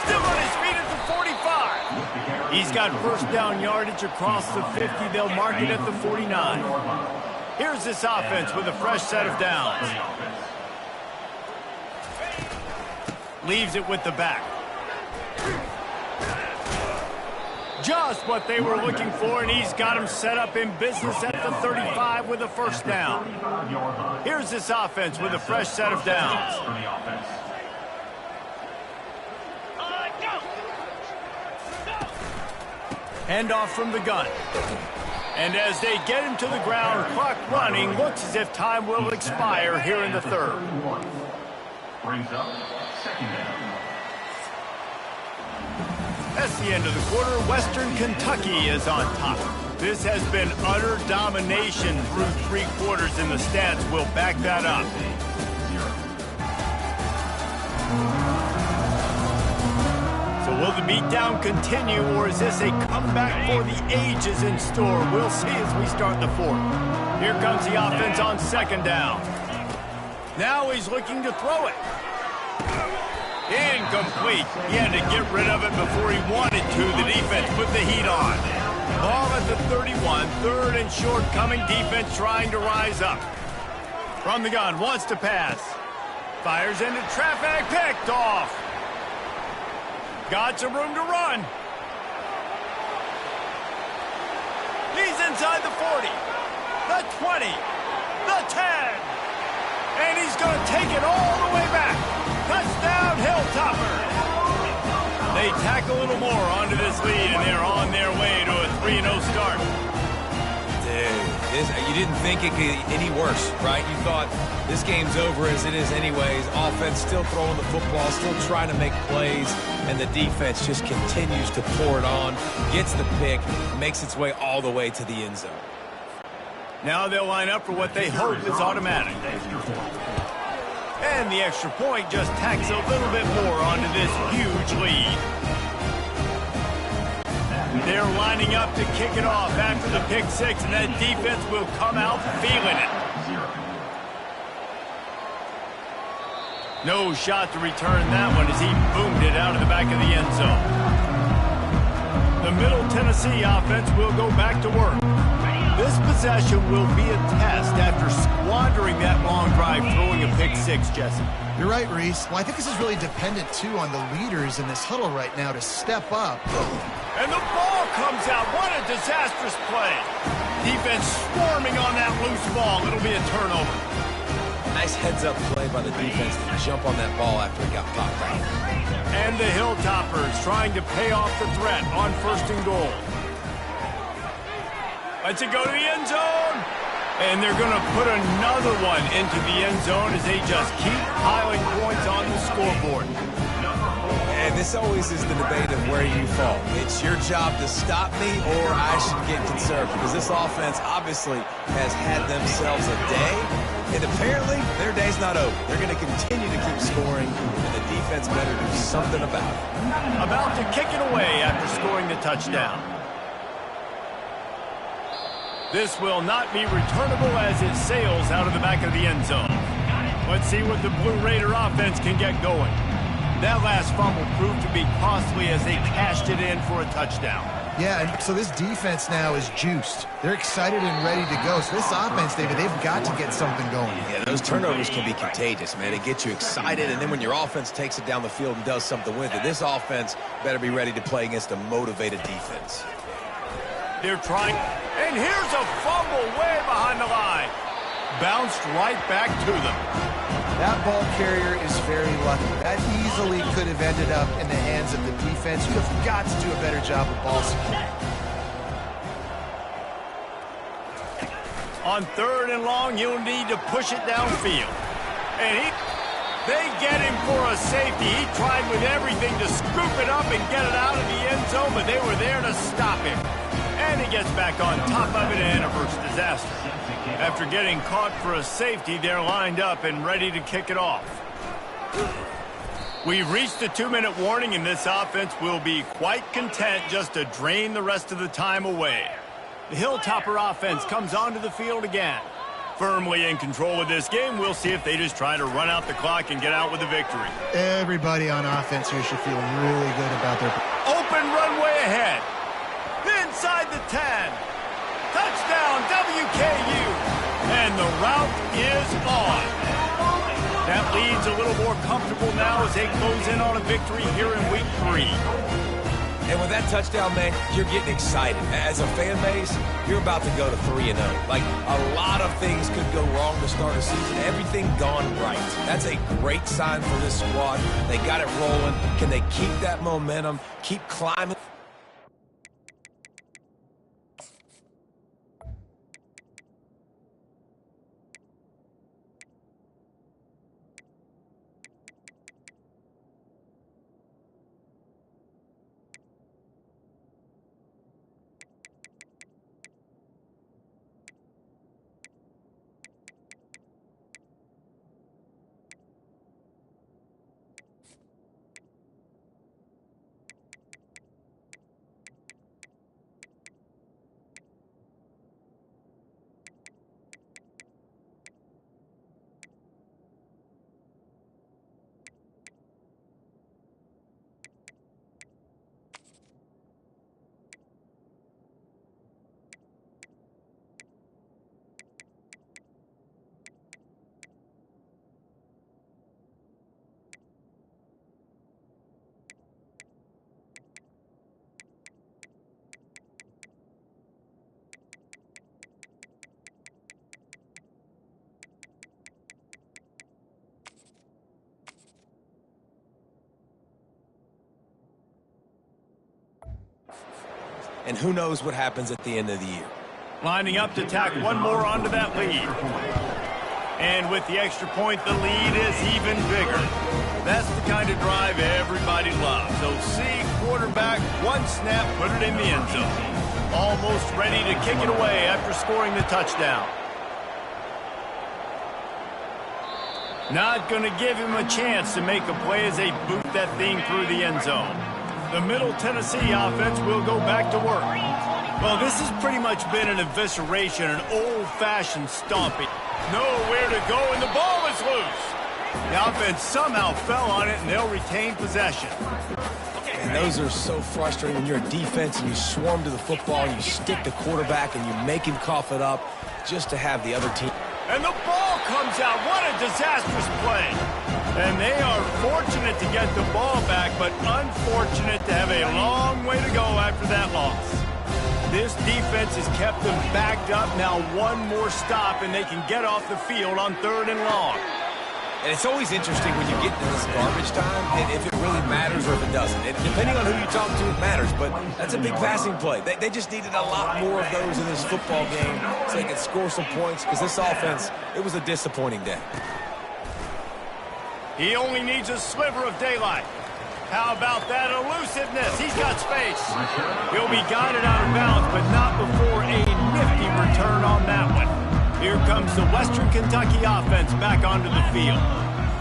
Still on his feet at the 45. He's got first down yardage across the 50. They'll mark it at the 49. Here's this offense with a fresh set of downs. Leaves it with the back. Just what they were looking for, and he's got him set up in business at the 35 with a first down. Here's this offense with a fresh set of downs. Handoff from the gun. And as they get him to the ground, clock running, looks as if time will expire here in the 3rd. Brings up 2nd down. That's the end of the quarter. Western Kentucky is on top. This has been utter domination through 3 quarters, and the stats will back that up. So will the beatdown continue, or is this a comeback for the ages in store? We'll see as we start the 4th. Here comes the offense on 2nd down. Now he's looking to throw it. Incomplete. He had to get rid of it before he wanted to. The defense put the heat on. Ball at the 31. 3rd and short coming. Defense trying to rise up. From the gun. Wants to pass. Fires into traffic. Picked off. Got some room to run. He's inside the 40. The 20. The 10. And he's going to take it all the way back. Touchdown, Hilltopper. They tack a little more onto this lead, and they're on their way to a 3-0 start. Dude, you didn't think it could get any worse, right? You thought this game's over as it is anyways. Offense still throwing the football, still trying to make plays, and the defense just continues to pour it on, gets the pick, makes its way all the way to the end zone. Now they'll line up for what they hope is automatic. And the extra point just tacks a little bit more onto this huge lead. They're lining up to kick it off after the pick 6, and that defense will come out feeling it. No shot to return that one as he boomed it out of the back of the end zone. The Middle Tennessee offense will go back to work. This possession will be a test after squandering that long drive throwing a pick 6, Jesse. You're right, Reese. Well, I think this is really dependent, too, on the leaders in this huddle right now to step up. And the ball comes out. What a disastrous play. Defense swarming on that loose ball. It'll be a turnover. Nice heads-up play by the defense to jump on that ball after it got popped out. And the Hilltoppers trying to pay off the threat on 1st and goal. Let's it go to the end zone. And they're going to put another one into the end zone as they just keep piling points on the scoreboard. And this always is the debate of where you fall. It's your job to stop me, or I should get conservative. Because this offense obviously has had themselves a day. And apparently, their day's not over. They're going to continue to keep scoring, and the defense better do something about it. About to kick it away after scoring the touchdown. This will not be returnable as it sails out of the back of the end zone. Let's see what the Blue Raider offense can get going. That last fumble proved to be costly as they cashed it in for a touchdown. Yeah, and so this defense now is juiced. They're excited and ready to go. So this offense, David, they've got to get something going. Yeah, those turnovers can be contagious, man. It gets you excited, and then when your offense takes it down the field and does something with it, this offense better be ready to play against a motivated defense. They're trying, and here's a fumble way behind the line. Bounced right back to them. That ball carrier is very lucky. That easily could have ended up in the hands of the defense. You have got to do a better job of ball security. On 3rd and long, you'll need to push it downfield. And they get him for a safety. He tried with everything to scoop it up and get it out of the end zone, but they were there to stop him. And he gets back on top of it and averts disaster. After getting caught for a safety, they're lined up and ready to kick it off. We've reached the 2-minute warning, and this offense will be quite content just to drain the rest of the time away. The Hilltopper offense comes onto the field again. Firmly in control of this game, we'll see if they just try to run out the clock and get out with a victory. Everybody on offense here should feel really good about their... Open runway ahead. Inside the 10. Touchdown, WKU. And the route is on. That lead's a little more comfortable now as they close in on a victory here in week 3. And with that touchdown, man, you're getting excited. As a fan base, you're about to go to 3-0. Like, a lot of things could go wrong to start a season. Everything gone right. That's a great sign for this squad. They got it rolling. Can they keep that momentum, keep climbing? And who knows what happens at the end of the year. Lining up to tack one more onto that lead. And with the extra point, the lead is even bigger. That's the kind of drive everybody loves. So see quarterback, one snap, put it in the end zone. Almost ready to kick it away after scoring the touchdown. Not going to give him a chance to make a play as they boot that thing through the end zone. The Middle Tennessee offense will go back to work. Well, this has pretty much been an evisceration, an old-fashioned stomping. Nowhere to go, and the ball is loose. The offense somehow fell on it, and they'll retain possession. And those are so frustrating when you're a defense and you swarm to the football, and you stick the quarterback, and you make him cough it up just to have the other team. And the ball comes out. What a disastrous play. And they are fortunate to get the ball back, but unfortunate to have a long way to go after that loss. This defense has kept them backed up. Now one more stop, and they can get off the field on 3rd and long. And it's always interesting when you get to this garbage time, and if it really matters or if it doesn't. And depending on who you talk to, it matters. But that's a big passing play. They just needed a lot more of those in this football game so they could score some points, because this offense, it was a disappointing day. He only needs a sliver of daylight. How about that elusiveness? He's got space. He'll be guided out of bounds, but not before a nifty return on that one. Here comes the Western Kentucky offense back onto the field.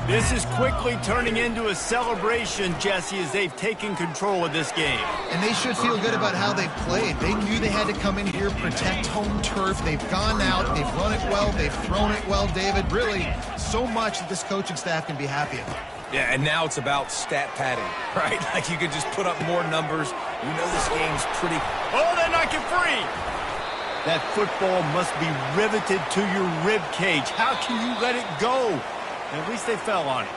This is quickly turning into a celebration, Jesse, as they've taken control of this game. And they should feel good about how they've played. They knew they had to come in here, protect home turf. They've gone out, they've run it well, they've thrown it well, David. Really, so much that this coaching staff can be happy about. Yeah, and now it's about stat padding, right? Like you could just put up more numbers. You know this game's pretty... Oh, they knock it free! That football must be riveted to your rib cage. How can you let it go? At least they fell on it.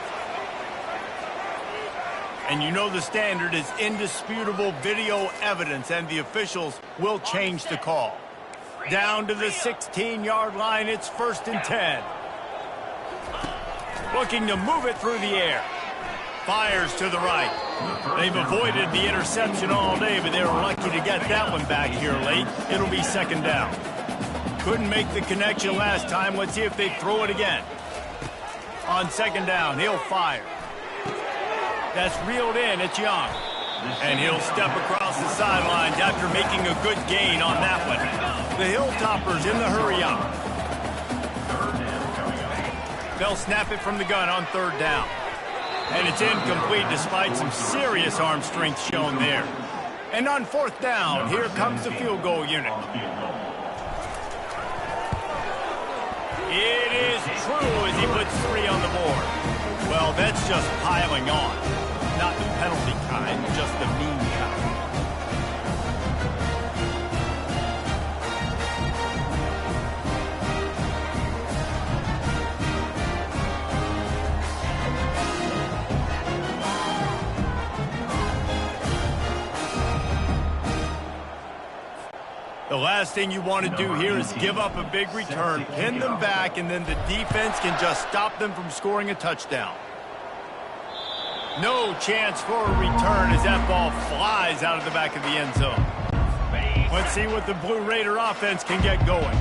And you know the standard is indisputable video evidence, and the officials will change the call. Down to the 16-yard line, it's 1st and 10. Looking to move it through the air. Fires to the right. They've avoided the interception all day, but they were lucky to get that one back here late. It'll be 2nd down. Couldn't make the connection last time. Let's see if they throw it again. On 2nd down, he'll fire. That's reeled in. It's Young. And he'll step across the sidelines after making a good gain on that one. The Hilltoppers in the hurry up. They'll snap it from the gun on 3rd down. And it's incomplete despite some serious arm strength shown there. And on 4th down, here comes the field goal unit. It is true as he puts 3 on the board. Well, that's just piling on. Not the penalty kind, just the mean kind. The last thing you want to do here is give up a big return, pin them back, and then the defense can just stop them from scoring a touchdown. No chance for a return as that ball flies out of the back of the end zone. Let's see what the Blue Raider offense can get going.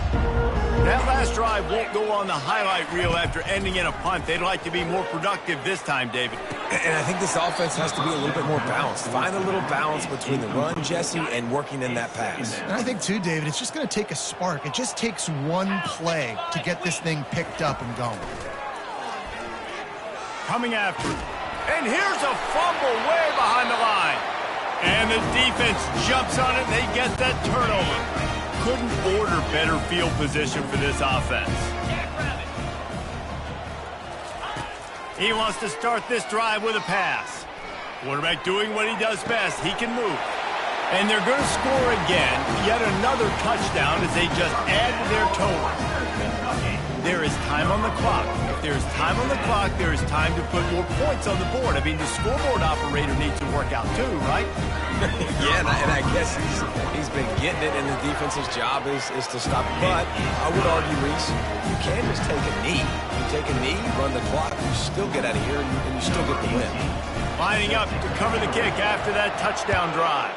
That last drive won't go on the highlight reel after ending in a punt. They'd like to be more productive this time, David. And I think this offense has to be a little bit more balanced. Find a little balance between the run, Jesse, and working in that pass. And I think, too, David, it's just going to take a spark. It just takes one play to get this thing picked up and going. Coming after it. And here's a fumble way behind the line. And the defense jumps on it, and they get that turnover. Couldn't order better field position for this offense. He wants to start this drive with a pass. Quarterback doing what he does best. He can move. And they're going to score again. Yet another touchdown as they just add to their total. There is time on the clock. If there's time on the clock, there is time to put more points on the board. I mean, the scoreboard operator needs to work out too, right? Yeah, and I guess he's been getting it, and the defense's job is to stop it. But I would argue, Reese, you can just take a knee. You take a knee, run the clock, you still get out of here, and you still get the win. Lining up to cover the kick after that touchdown drive.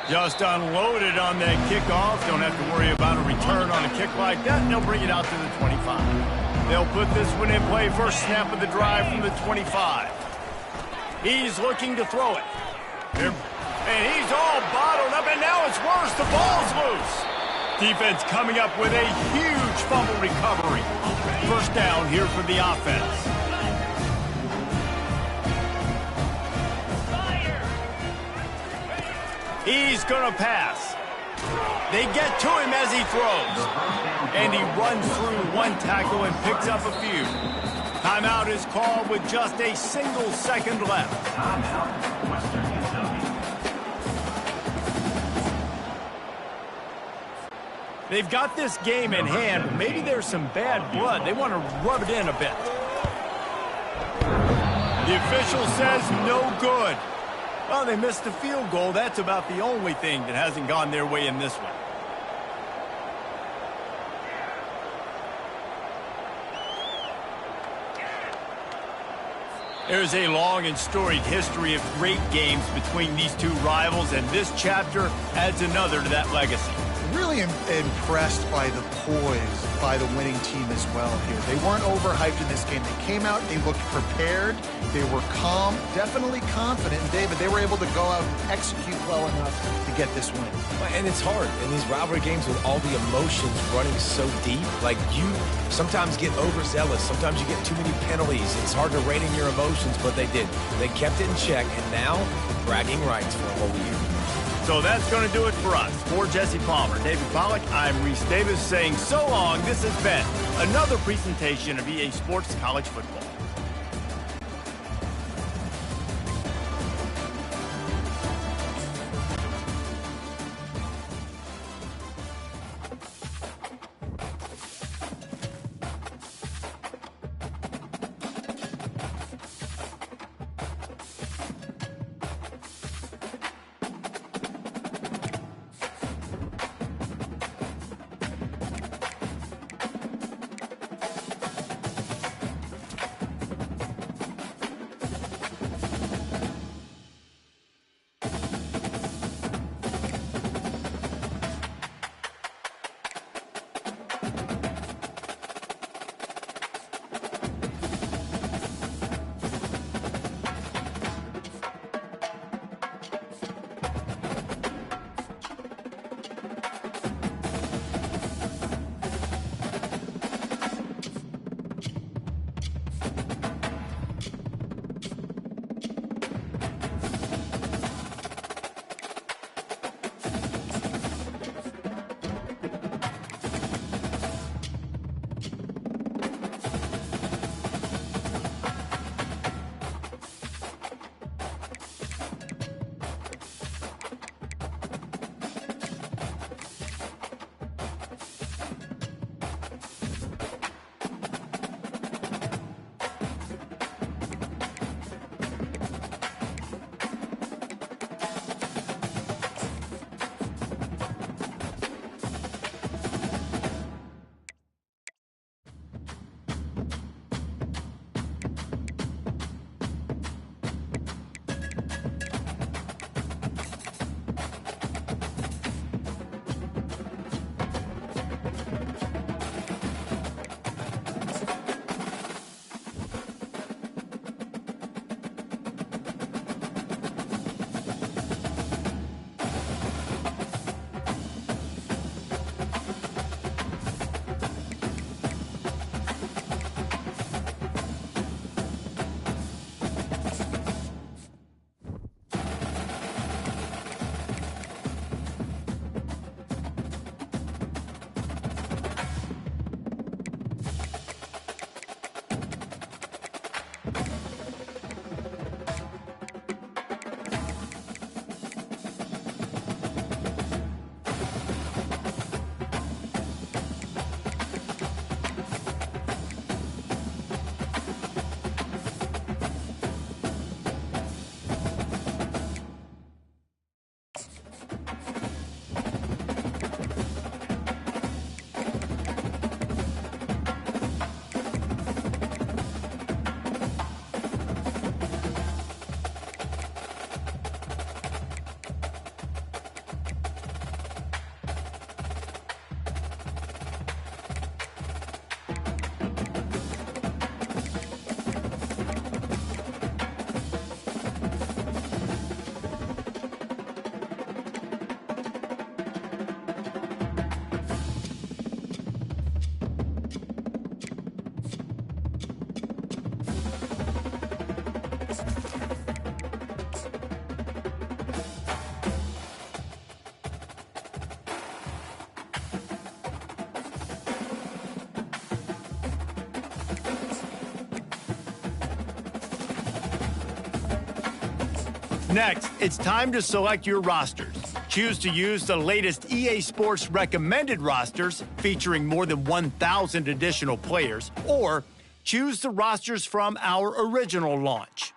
Just unloaded on that kickoff. Don't have to worry about a return on a kick like that. They'll bring it out to the 25. They'll put this one in play. First snap of the drive from the 25. He's looking to throw it. And he's all bottled up, and now it's worse. The ball's loose. Defense coming up with a huge fumble recovery. First down here for the offense. He's going to pass. They get to him as he throws. And he runs through one tackle and picks up a few. Timeout is called with just a single second left. They've got this game in hand. Maybe there's some bad blood. They want to rub it in a bit. The official says no good. Well, they missed the field goal. That's about the only thing that hasn't gone their way in this one. There's a long and storied history of great games between these two rivals, and this chapter adds another to that legacy. Really impressed by the poise by the winning team as well here. They weren't overhyped in this game. They came out, they looked prepared, they were calm, definitely confident. And David, they were able to go out and execute well enough to get this win. And it's hard in these rivalry games with all the emotions running so deep. Like, you sometimes get overzealous. Sometimes you get too many penalties. It's hard to rein in your emotions, but they did. They kept it in check, and now bragging rights for a whole year. So that's going to do it for us. For Jesse Palmer, David Pollack, I'm Reese Davis saying so long. This has been another presentation of EA Sports College Football. Next, it's time to select your rosters. Choose to use the latest EA Sports recommended rosters featuring more than 1,000 additional players, or choose the rosters from our original launch.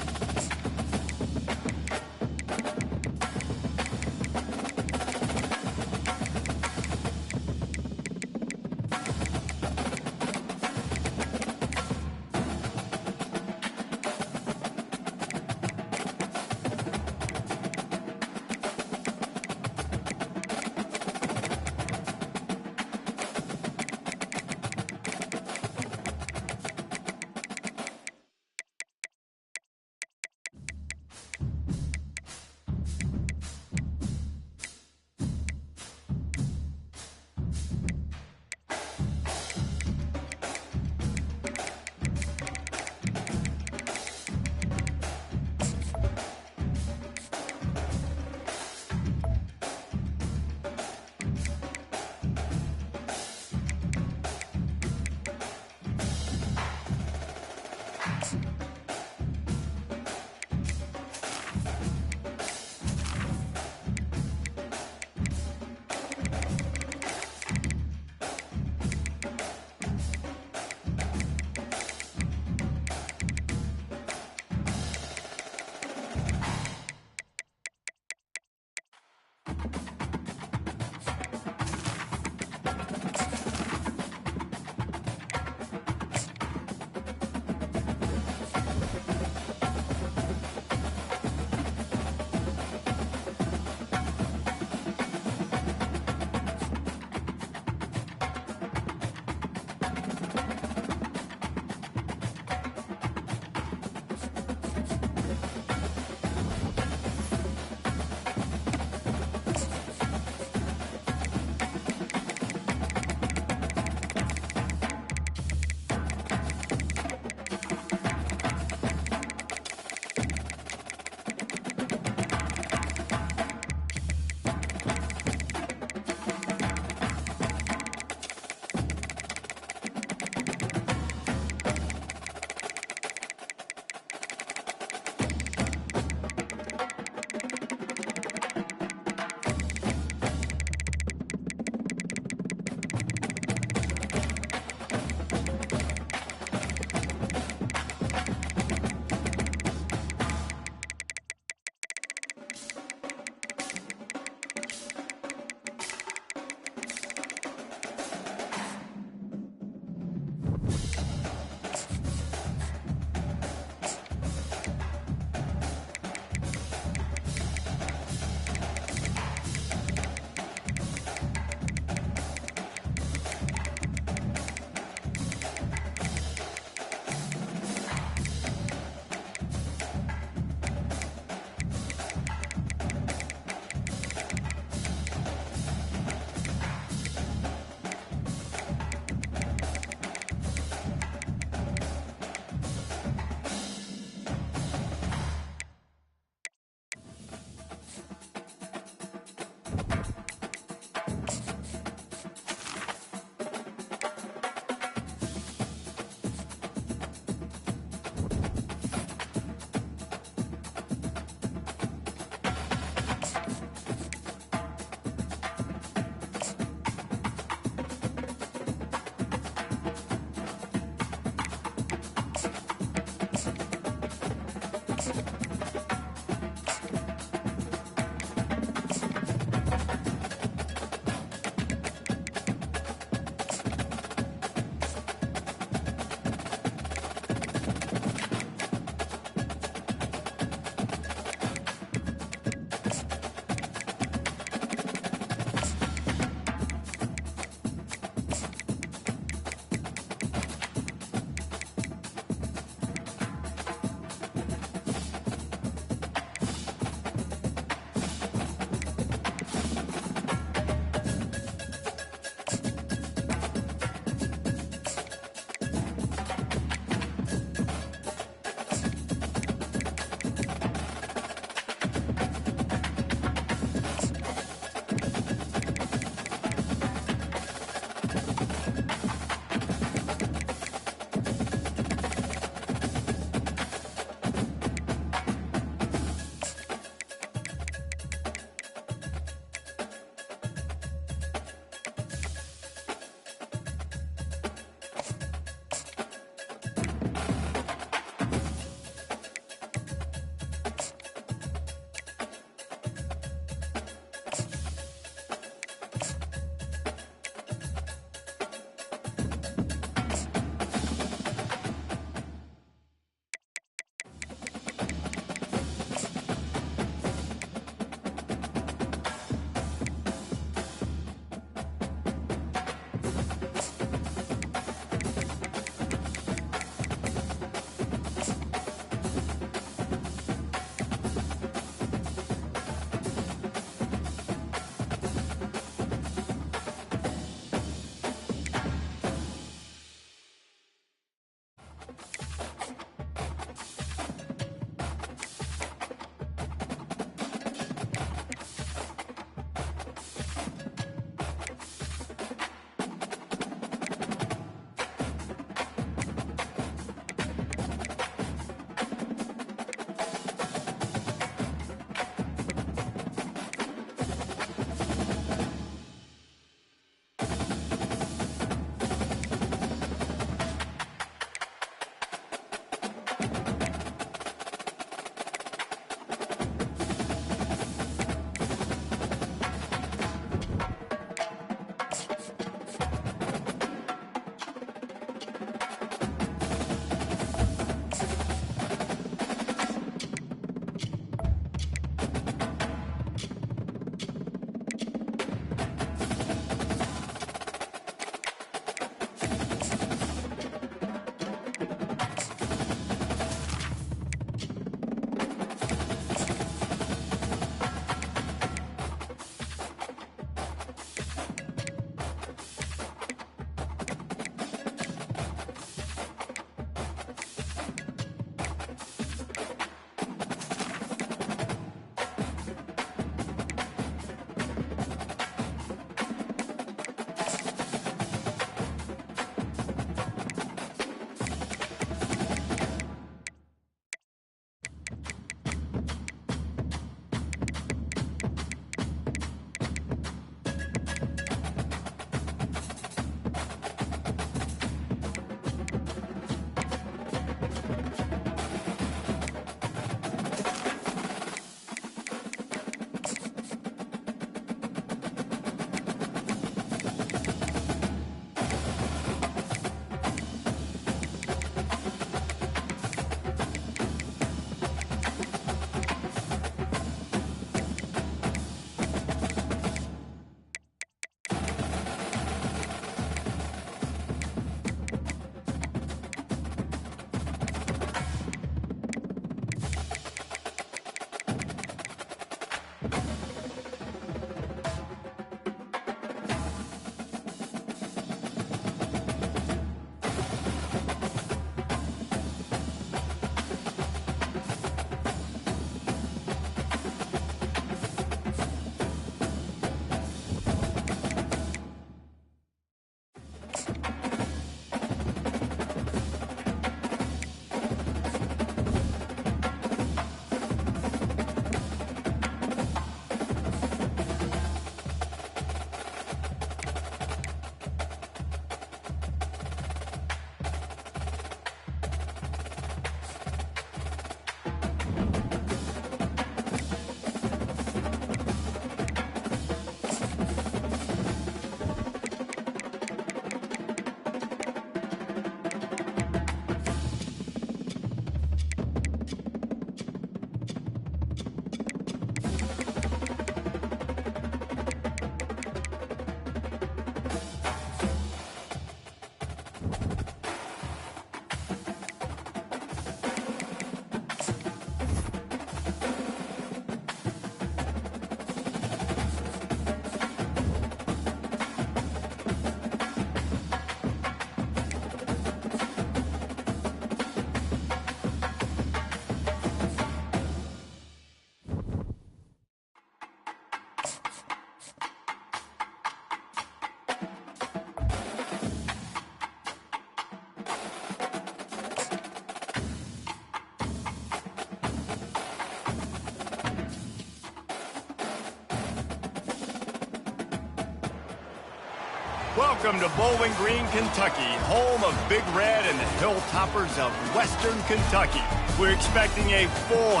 Welcome to Bowling Green, Kentucky, home of Big Red and the Hilltoppers of Western Kentucky. We're expecting a full